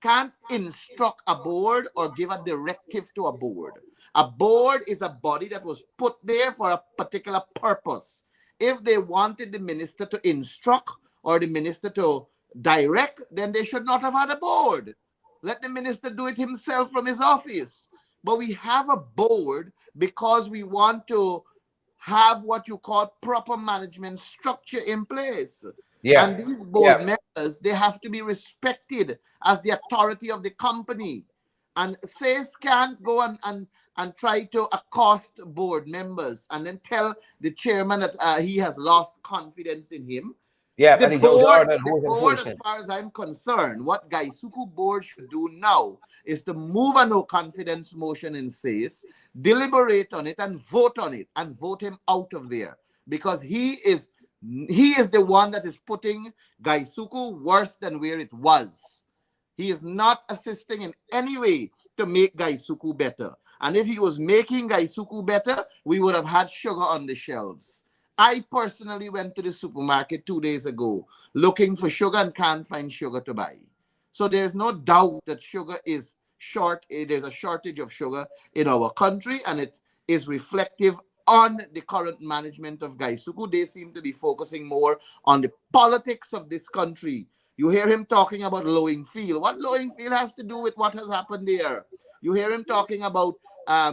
B: can't instruct a board or give a directive to a board. A board is a body that was put there for a particular purpose. If they wanted the minister to instruct or the minister to direct, then they should not have had a board. Let the minister do it himself from his office. But we have a board because we want to have what you call proper management structure in place. And these board members, they have to be respected as the authority of the company. And SACE can't go and try to accost board members and then tell the chairman that he has lost confidence in him. The board, as far as I'm concerned, what Gaisuku board should do now is to move a no confidence motion in SACE, deliberate on it and vote on it and vote him out of there, because he is the one that is putting Gaisuku worse than where it was. He is not assisting in any way to make Gaisuku better. And if he was making Gaisuku better, we would have had sugar on the shelves. I personally went to the supermarket 2 days ago looking for sugar and can't find sugar to buy. So there's no doubt that sugar is short. There's a shortage of sugar in our country, and it is reflective on the current management of Gaisuku. They seem to be focusing more on the politics of this country. You hear him talking about Lowing Field. What Lowing Field has to do with what has happened there? You hear him talking about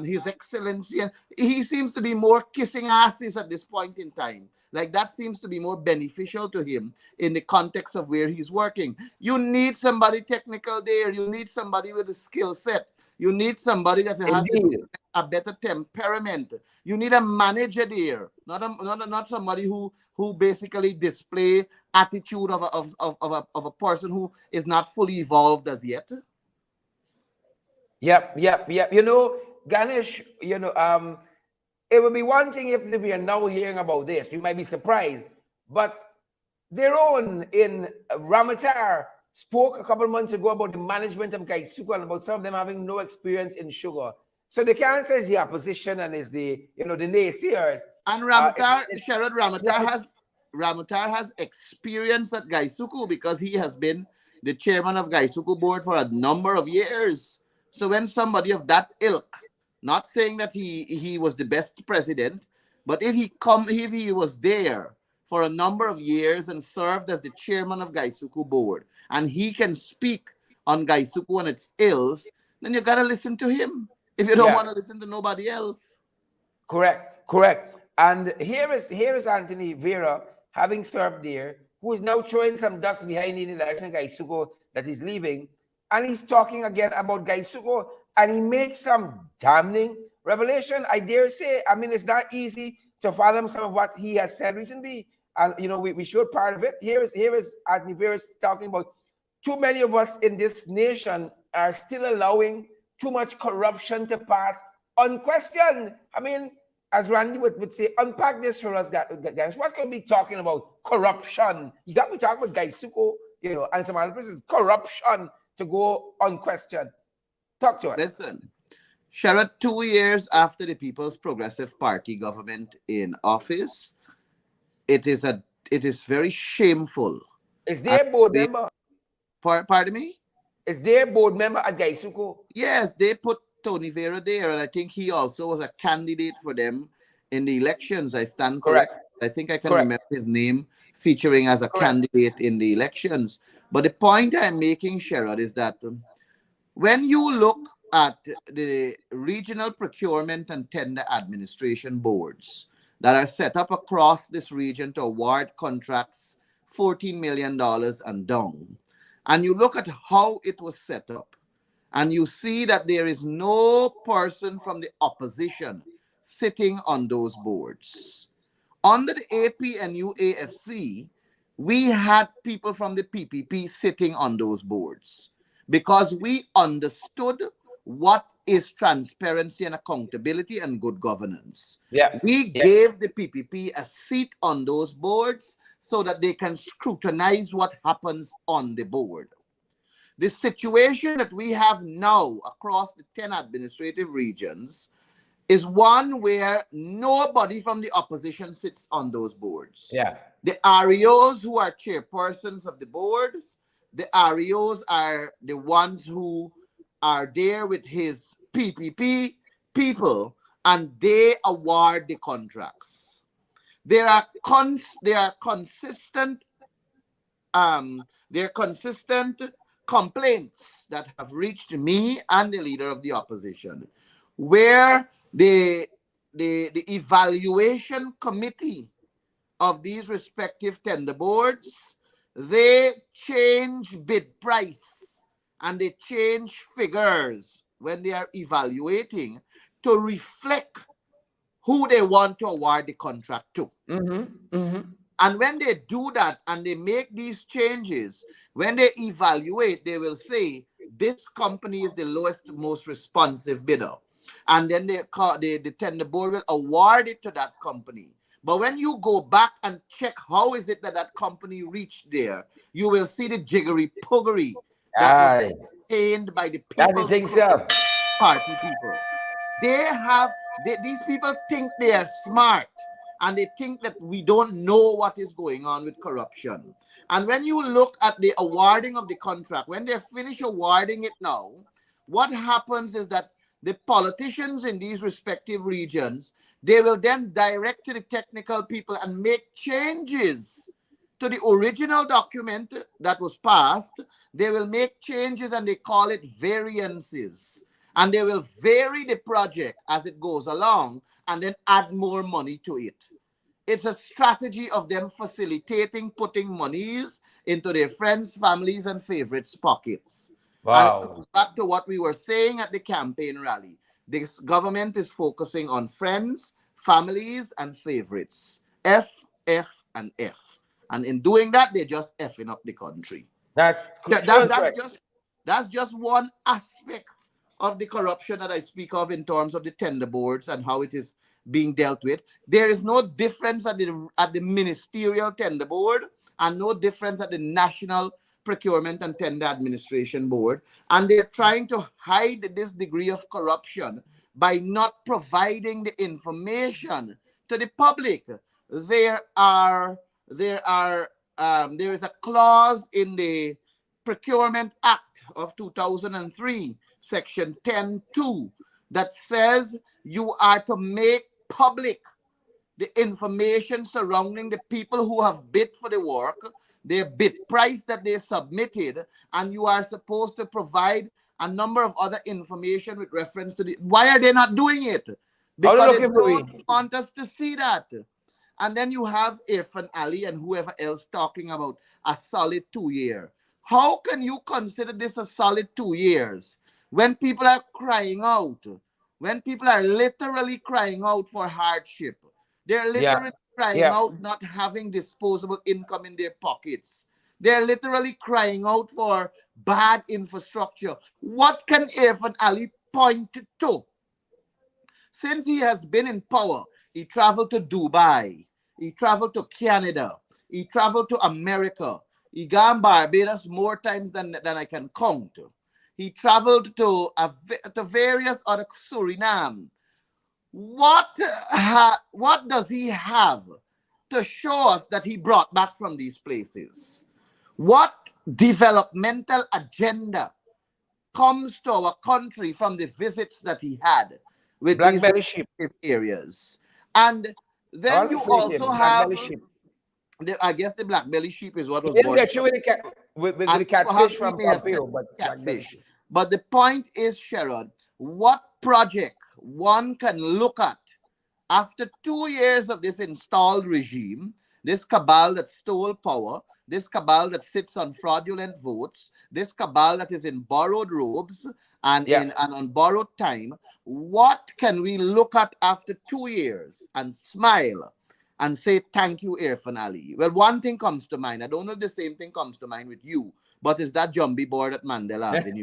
B: His Excellency, and he seems to be more kissing asses at this point in time. Like that seems to be more beneficial to him in the context of where he's working. You need somebody technical there. You need somebody with a skill set. You need somebody that has
A: Indeed.
B: a better temperament. You need a manager there, not somebody who basically display attitude of a person who is not fully evolved as yet.
A: Yep. You know, Ganesh, it would be one thing if we are now hearing about this. We might be surprised. But their own in Ramatar spoke a couple months ago about the management of Gaisuku and about some of them having no experience in sugar. So they can't say it's the opposition and it's the naysayers.
B: And Sharad Ramatar has experience at Gaisuku because he has been the chairman of Gaisuku board for a number of years. So when somebody of that ilk, not saying that he was the best president, but if he was there for a number of years and served as the chairman of Gaisuku board, and he can speak on Gaisuku and its ills, then you gotta listen to him. If you don't want to listen to nobody else.
A: Correct. And here is Anthony Vera, having served there, who is now throwing some dust behind the election Gaisuko that is leaving. And he's talking again about Gaisuko, and he makes some damning revelation. I dare say, I mean, it's not easy to fathom some of what he has said recently. And, we showed part of it. Here is Anthony Vera talking about too many of us in this nation are still allowing too much corruption to pass unquestioned. I mean, as Randy would say, unpack this for us, guys. What can we be talking about? Corruption. You got me talking about Gaisuko, and some other places. Corruption to go unquestioned. Talk to us.
B: Listen, Sharad, 2 years after the People's Progressive Party government in office, it is very shameful.
A: Is their board member?
B: Pardon me?
A: Is their board member at Gaisuko?
B: Yes, they put Tony Vera there, and I think he also was a candidate for them in the elections. I stand correct. I think I can remember his name featuring as a candidate in the elections. But the point I'm making, Sherrod, is that when you look at the regional procurement and tender administration boards that are set up across this region to award contracts $14 million and down, and you look at how it was set up, and you see that there is no person from the opposition sitting on those boards. Under the APNU AFC, we had people from the PPP sitting on those boards because we understood what is transparency and accountability and good governance. We gave the PPP a seat on those boards so that they can scrutinize what happens on the board. The situation that we have now across the 10 administrative regions is one where nobody from the opposition sits on those boards. The REOs who are chairpersons of the boards, the REOs are the ones who are there with his PPP people, and they award the contracts. There are consistent complaints that have reached me and the leader of the opposition, where the evaluation committee of these respective tender boards, they change bid price and they change figures when they are evaluating to reflect who they want to award the contract to. And when they do that and they make these changes, when they evaluate, they will say, this company is the lowest, most responsive bidder. And then the tender board will award it to that company. But when you go back and check how is it that that company reached there, you will see the jiggery-poggery that was obtained by the People's Party people. These people think they are smart, and they think that we don't know what is going on with corruption. And when you look at the awarding of the contract, when they finish awarding it now, what happens is that the politicians in these respective regions, they will then direct to the technical people and make changes to the original document that was passed. They will make changes and they call it variances. and they will vary the project as it goes along and then add more money to it. It's a strategy of them facilitating putting monies into their friends, families, and favorites' pockets. And it
A: Wow.
B: goes back to what we were saying at the campaign rally. This government is focusing on friends, families, and favorites. F, F, and F. And in doing that, they're just effing up the country.
A: That's
B: That,
A: true
B: that,
A: and
B: that's
A: correct.
B: just that's just one aspect of the corruption that I speak of in terms of the tender boards and how it is being dealt with. There is no difference at the ministerial tender board and no difference at the national procurement and tender administration board. And they're trying to hide this degree of corruption by not providing the information to the public. There are there is a clause in the Procurement Act of 2003, Section 10.2, that says you are to make public the information surrounding the people who have bid for the work, their bid price that they submitted, and you are supposed to provide a number of other information with reference to the. Why are they not doing it?
A: How they
B: Because they
A: looking for we?
B: don't want us to see that. And then you have Irfan Ali and whoever else talking about a solid 2 year. How can you consider this a solid 2 years when people are crying out? When people are literally crying out for hardship? They're
A: Yeah.
B: literally crying
A: Yeah.
B: out not having disposable income in their pockets. They're literally crying out for bad infrastructure. What can Irfan Ali point to? Since he has been in power, he traveled to Dubai, he traveled to Canada, he traveled to America, he gone Barbados more times than I can count. He traveled to various other Suriname. What does he have to show us that he brought back from these places? What developmental agenda comes to our country from the visits that he had with
A: Black
B: these
A: belly sheep.
B: respective areas? And
A: I
B: then
A: want to
B: you
A: phrase
B: also
A: him. Black
B: have,
A: belly sheep.
B: I guess the black belly sheep is what
A: He
B: was
A: didn't
B: born.
A: get you with the cat with
B: And
A: the catfish
B: perhaps he
A: from
B: may have said
A: Pompeo, but black belly
B: catfish.
A: sheep.
B: But the point is, Sherrod, what project one can look at after 2 years of this installed regime, this cabal that stole power, this cabal that sits on fraudulent votes, this cabal that is in borrowed robes and
A: Yeah.
B: on borrowed time, what can we look at after 2 years and smile and say thank you, Irfan Ali? Well, one thing comes to mind. I don't know if the same thing comes to mind with you, but it's that Jumbie board at Mandela Avenue.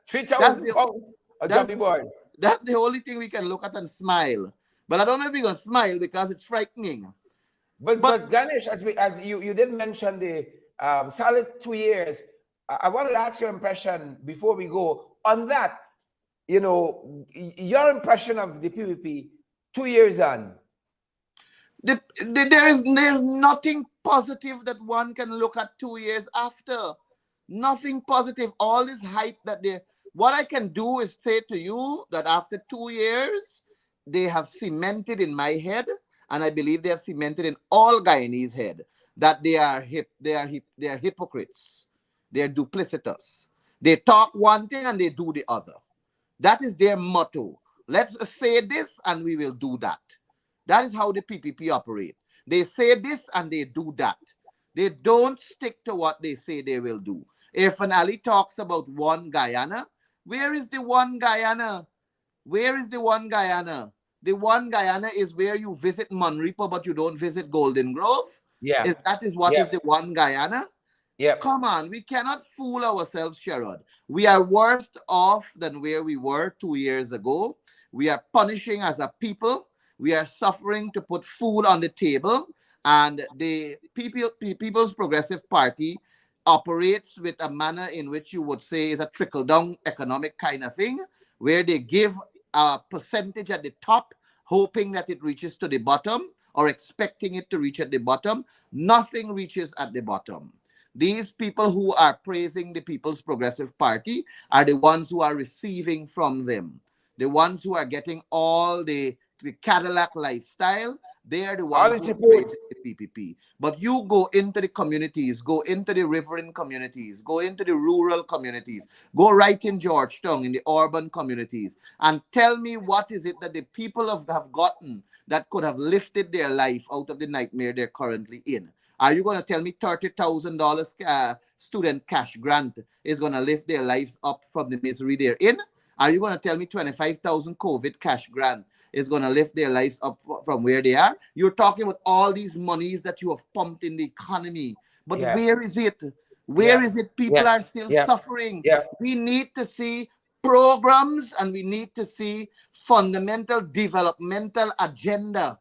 A: Three
B: That's
A: thousand
B: the
A: pounds a
B: that's
A: jumpy board.
B: that's the only thing we can look at and smile. But I don't know if we're gonna smile because it's frightening. But
A: But Ganesh, as you did mention the solid 2 years, I wanted to ask your impression before we go on that. You know, your impression of the PVP 2 years on.
B: there's nothing positive that one can look at 2 years after. Nothing positive. All this hype that they. What I can do is say to you that after 2 years, they have cemented in my head, and I believe they have cemented in all Guyanese head that they are hypocrites. They are duplicitous. They talk one thing and they do the other. That is their motto. Let's say this and we will do that. That is how the PPP operate. They say this and they do that. They don't stick to what they say they will do. If an Ali talks about one Guyana, where is the one Guyana? Where is the one Guyana? The one Guyana is where you visit Monrepo, but you don't visit Golden Grove.
A: Yeah.
B: That is what is
A: Yep.
B: the one Guyana?
A: Yep.
B: Come on, we cannot fool ourselves, Sherrod. We are worse off than where we were 2 years ago. We are punishing as a people. We are suffering to put food on the table. And the People's Progressive Party operates with a manner in which you would say is a trickle-down economic kind of thing, where they give a percentage at the top, hoping that it reaches to the bottom or expecting it to reach at the bottom. Nothing reaches at the bottom. These people who are praising the People's Progressive Party are the ones who are receiving from them, the ones who are getting all the Cadillac lifestyle, They are the
A: All
B: ones
A: the
B: who are
A: support.
B: praising the PPP. But you go into the communities, go into the riverine communities, go into the rural communities, go right in Georgetown, in the urban communities, and tell me what is it that the people have gotten that could have lifted their life out of the nightmare they're currently in. Are you going to tell me $30,000 student cash grant is going to lift their lives up from the misery they're in? Are you going to tell me 25,000 COVID cash grant is going to lift their lives up from where they are? You're talking about all these monies that you have pumped in the economy. But
A: Yeah,
B: where is it? Where
A: yeah,
B: is it? People
A: yeah,
B: are still
A: yeah,
B: suffering.
A: yeah,
B: We need to see programs and we need to see fundamental developmental agenda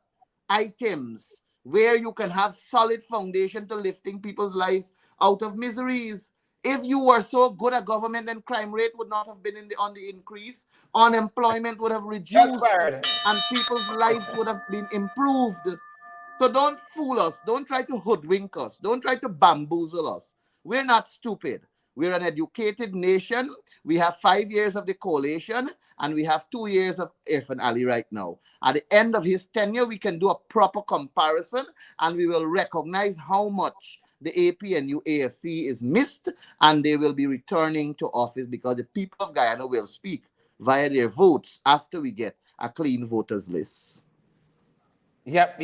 B: items where you can have solid foundation to lifting people's lives out of miseries. If you were so good at government, then crime rate would not have been on the increase, unemployment would have
A: that's
B: reduced,
A: fired.
B: and people's lives would have been improved. So don't fool us. Don't try to hoodwink us. Don't try to bamboozle us. We're not stupid. We're an educated nation. We have 5 years of the coalition and we have 2 years of Irfan Ali right now. At the end of his tenure, we can do a proper comparison and we will recognize how much the APNU AFC is missed and they will be returning to office because the people of Guyana will speak via their votes after we get a clean voters list.
A: Yep.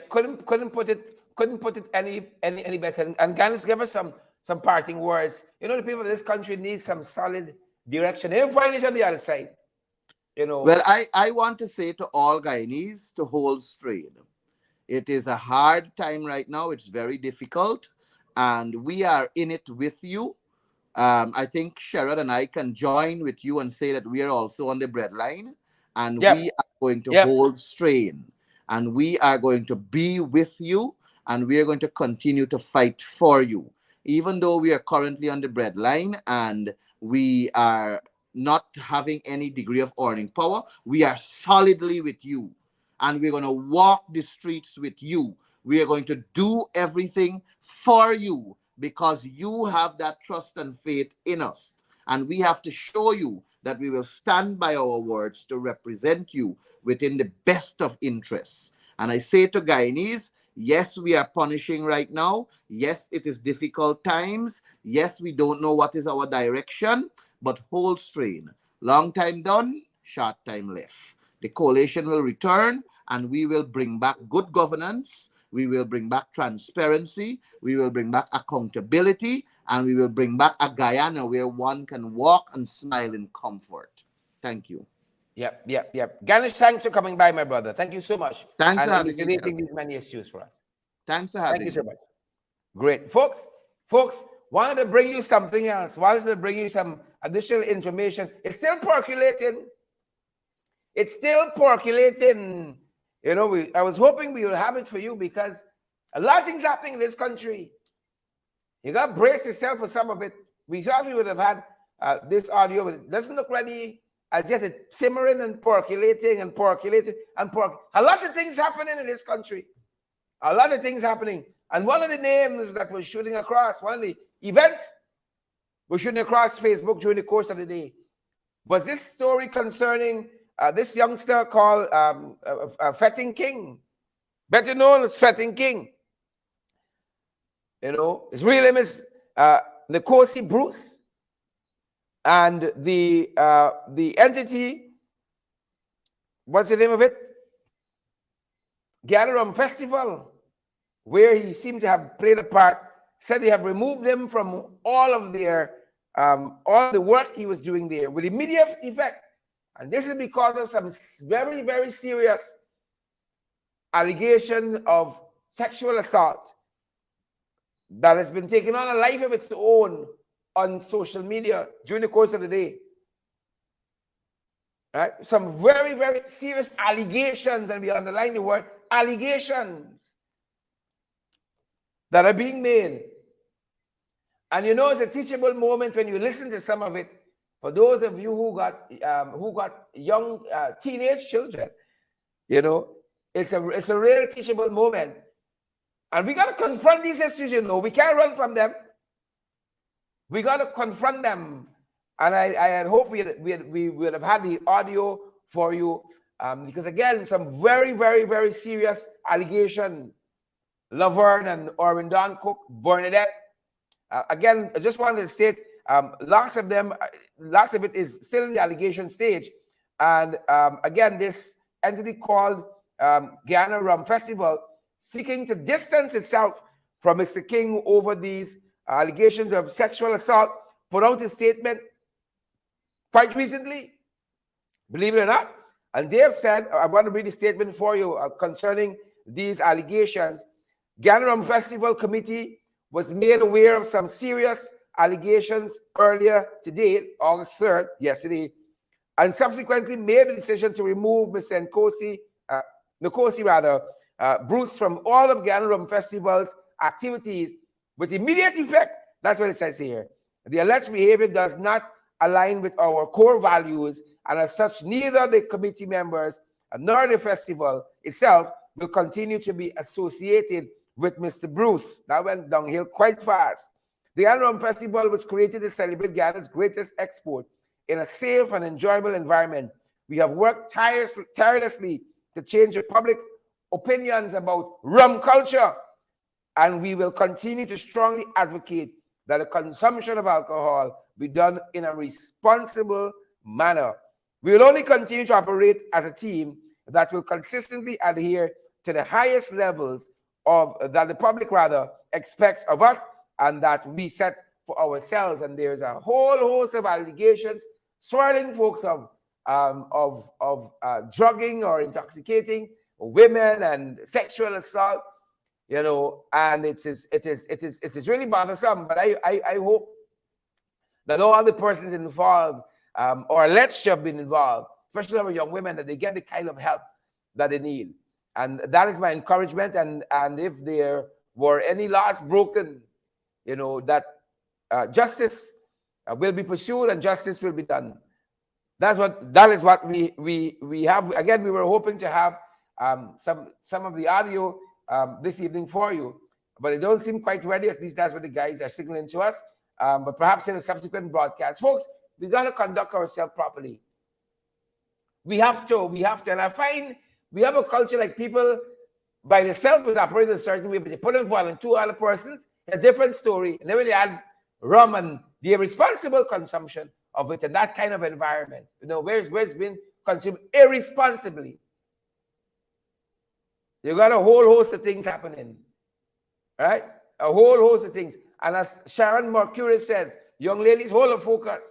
A: Couldn't put it any better. And Ganesh, give us some parting words. You know, the people of this country need some solid direction. They'll find it on the other side. You
B: Well,
A: know.
B: I want to say to all Guyanese to hold straight. It is a hard time right now. It's very difficult. And we are in it with you. I think Sherrod and I can join with you and say that we are also on the breadline and
A: Yep.
B: we are going to
A: Yep.
B: hold strain and we are going to be with you and we are going to continue to fight for you. Even though we are currently on the breadline and we are not having any degree of earning power, we are solidly with you and we're going to walk the streets with you. We are going to do everything for you because you have that trust and faith in us. And we have to show you that we will stand by our words to represent you within the best of interests. And I say to Guyanese, yes, we are punishing right now. Yes, it is difficult times. Yes, we don't know what is our direction, but hold strain. Long time done, short time left. The coalition will return and we will bring back good governance. We will bring back transparency. We will bring back accountability. And we will bring back a Guyana where one can walk and smile in comfort. Thank you.
A: Yep. Ganesh, thanks for coming by, my brother. Thank you so much.
B: Thanks for
A: And
B: having me,
A: elucidating
B: Sheriff.
A: these many issues for us.
B: Thanks for
A: Thank you
B: having
A: so
B: me.
A: much. Great. Folks, wanted to bring you something else. Wanted to bring you some additional information. It's still percolating. It's still percolating. You know, I was hoping we will have it for you because a lot of things happening in this country. You got to brace yourself for some of it. We thought we would have had this audio, but it doesn't look ready as yet. It's simmering and percolating and percolating and a lot of things happening in this country. A lot of things happening. And one of the names that was shooting across, one of the events was shooting across Facebook during the course of the day was this story concerning this youngster called Fetting King, better known as Fetting King. You know, his real name is Nikosi Bruce, and the entity, what's the name of it? Gathering Festival, where he seemed to have played a part, said they have removed him from all of their all the work he was doing there with immediate effect. And this is because of some very, very serious allegation of sexual assault that has been taking on a life of its own on social media during the course of the day. Right? Some very, very serious allegations, and we underline the word allegations, that are being made. And you know, it's a teachable moment when you listen to some of it. For those of you who got young teenage children, you know, it's a real teachable moment. And we got to confront these issues, you know. We can't run from them. We got to confront them. And I had hoped we would have had the audio for you Because again, some very, very, very serious allegation. Laverne and Orindon Cook, Bernadette. Again, I just wanted to state, lots of them, lots of it is still in the allegation stage. And again, this entity called Guyana Rum Festival, seeking to distance itself from Mr. King over these allegations of sexual assault, put out a statement quite recently, believe it or not. And they have said, I want to read a statement for you concerning these allegations. Guyana Rum Festival Committee was made aware of some serious allegations earlier today, August 3rd, yesterday, and subsequently made a decision to remove Mr. Nikosi Bruce from all of Guyana Rum Festival's activities with immediate effect. That's what it says here. The alleged behavior does not align with our core values, and as such, neither the committee members nor the festival itself will continue to be associated with Mr. Bruce. That went downhill quite fast. The Guyana Rum Festival was created to celebrate Guyana's greatest export in a safe and enjoyable environment. We have worked tirelessly to change the public opinions about rum culture, and we will continue to strongly advocate that the consumption of alcohol be done in a responsible manner. We will only continue to operate as a team that will consistently adhere to the highest levels of that the public expects of us and that we set for ourselves. And there's a whole host of allegations swirling folks of drugging or intoxicating women and sexual assault, and it is really bothersome. But I hope that all the persons involved or alleged to have been involved, especially our young women, that they get the kind of help that they need. And that is my encouragement. And if there were any laws broken, that justice will be pursued and justice will be done. That is what we have. Again, we were hoping to have some of the audio this evening for you, but it don't seem quite ready. At least that's what the guys are signaling to us. But perhaps in a subsequent broadcast, folks, we got to conduct ourselves properly. We have to, and I find we have a culture like people by themselves is operating a certain way, but they put involved in two other persons, a different story, and then when they add rum and the irresponsible consumption of it in that kind of environment, where it's been consumed irresponsibly. You got a whole host of things happening, right? A whole host of things. And as Sharon Mercury says, young ladies, hold a focus.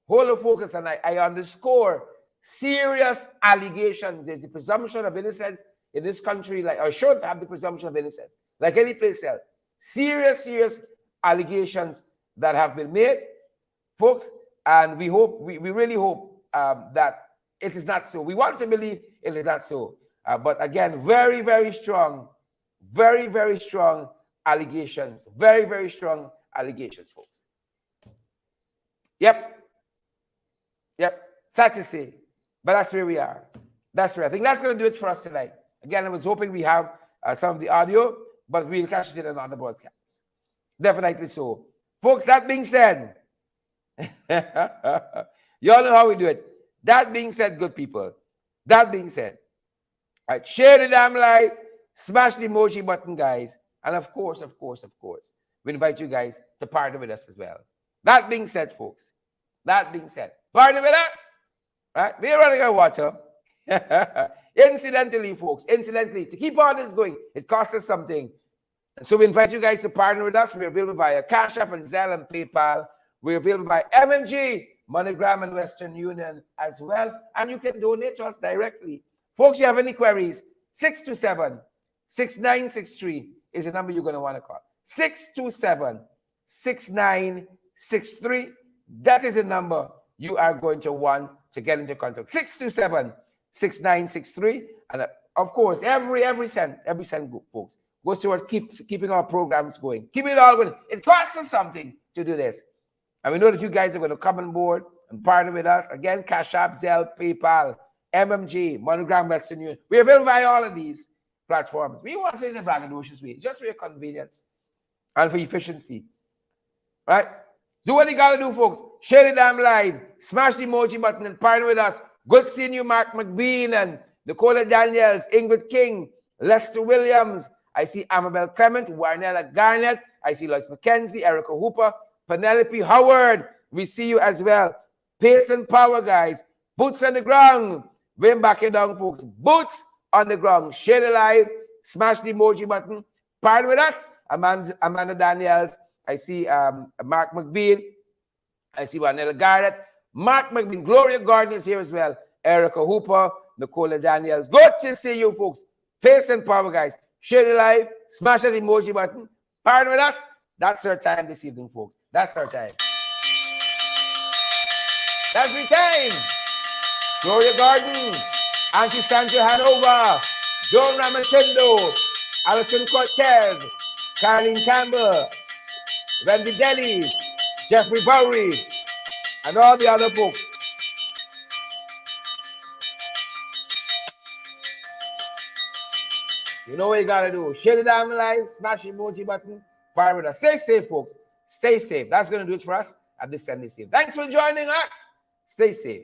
A: Hold a focus. And I underscore serious allegations. There's the presumption of innocence in this country, or should have the presumption of innocence, like any place else. Serious allegations that have been made, folks. And we really hope that it is not so. We want to believe it is not so. But again, very, very strong allegations. Very, very strong allegations, folks. Yep. Sad to say. But that's where we are. That's where I think that's going to do it for us tonight. Again, I was hoping we have some of the audio, but we'll catch it in another broadcast. Definitely so. Folks, that being said, you all know how we do it. That being said, good people, that being said, all right, share the damn live, smash the emoji button, guys. And of course, we invite you guys to partner with us as well. That being said, folks, partner with us, right? We're running out of water. Incidentally, folks, to keep all this going, it costs us something. And so we invite you guys to partner with us. We're available via Cash App and Zelle and PayPal. We're available by MMG, MoneyGram, and Western Union as well. And you can donate to us directly. Folks, you have any queries, 627-6963 is the number you're going to want to call. 627-6963. That is the number you are going to want to get into contact. 627-6963. And of course, every cent, folks, goes toward keeping our programs going. Keep it all going. It costs us something to do this. And we know that you guys are going to come on board and partner with us. Again, Cash App, Zelle, PayPal, MMG, MoneyGram, Western Union. We are available by all of these platforms. We want to say in a braggadocious way, just for your convenience and for efficiency. Right? Do what you got to do, folks. Share the damn live. Smash the emoji button and partner with us. Good seeing you, Mark McBean and Nicola Daniels, Ingrid King, Lester Williams. I see Amabel Clement, Warnella Garnett. I see Lois McKenzie, Erica Hooper, Penelope Howard. We see you as well. Pace and power, guys. Boots on the ground. Bring back it down, folks. Boots on the ground. Share the live. Smash the emoji button. Partner with us. Amanda Daniels. I see Mark McBean. I see Warnella Garrett. Mark McBean. Gloria Gordon is here as well. Erica Hooper. Nicola Daniels. Good to see you, folks. Pace and power, guys. Share the live. Smash that emoji button. Partner with us. That's our time this evening, folks. That's our time. That's my time. Gloria Gordon, Auntie Sandra Hanover, Joan Ramachendo, Alison Cortez, Caroline Campbell, Randy Denny, Jeffrey Bowery, and all the other folks. You know what you gotta do. Share the damn live, smash the emoji button, fire with us. Stay safe, folks. Stay safe. That's gonna do it for us at this Sunday. Thanks for joining us. Stay safe.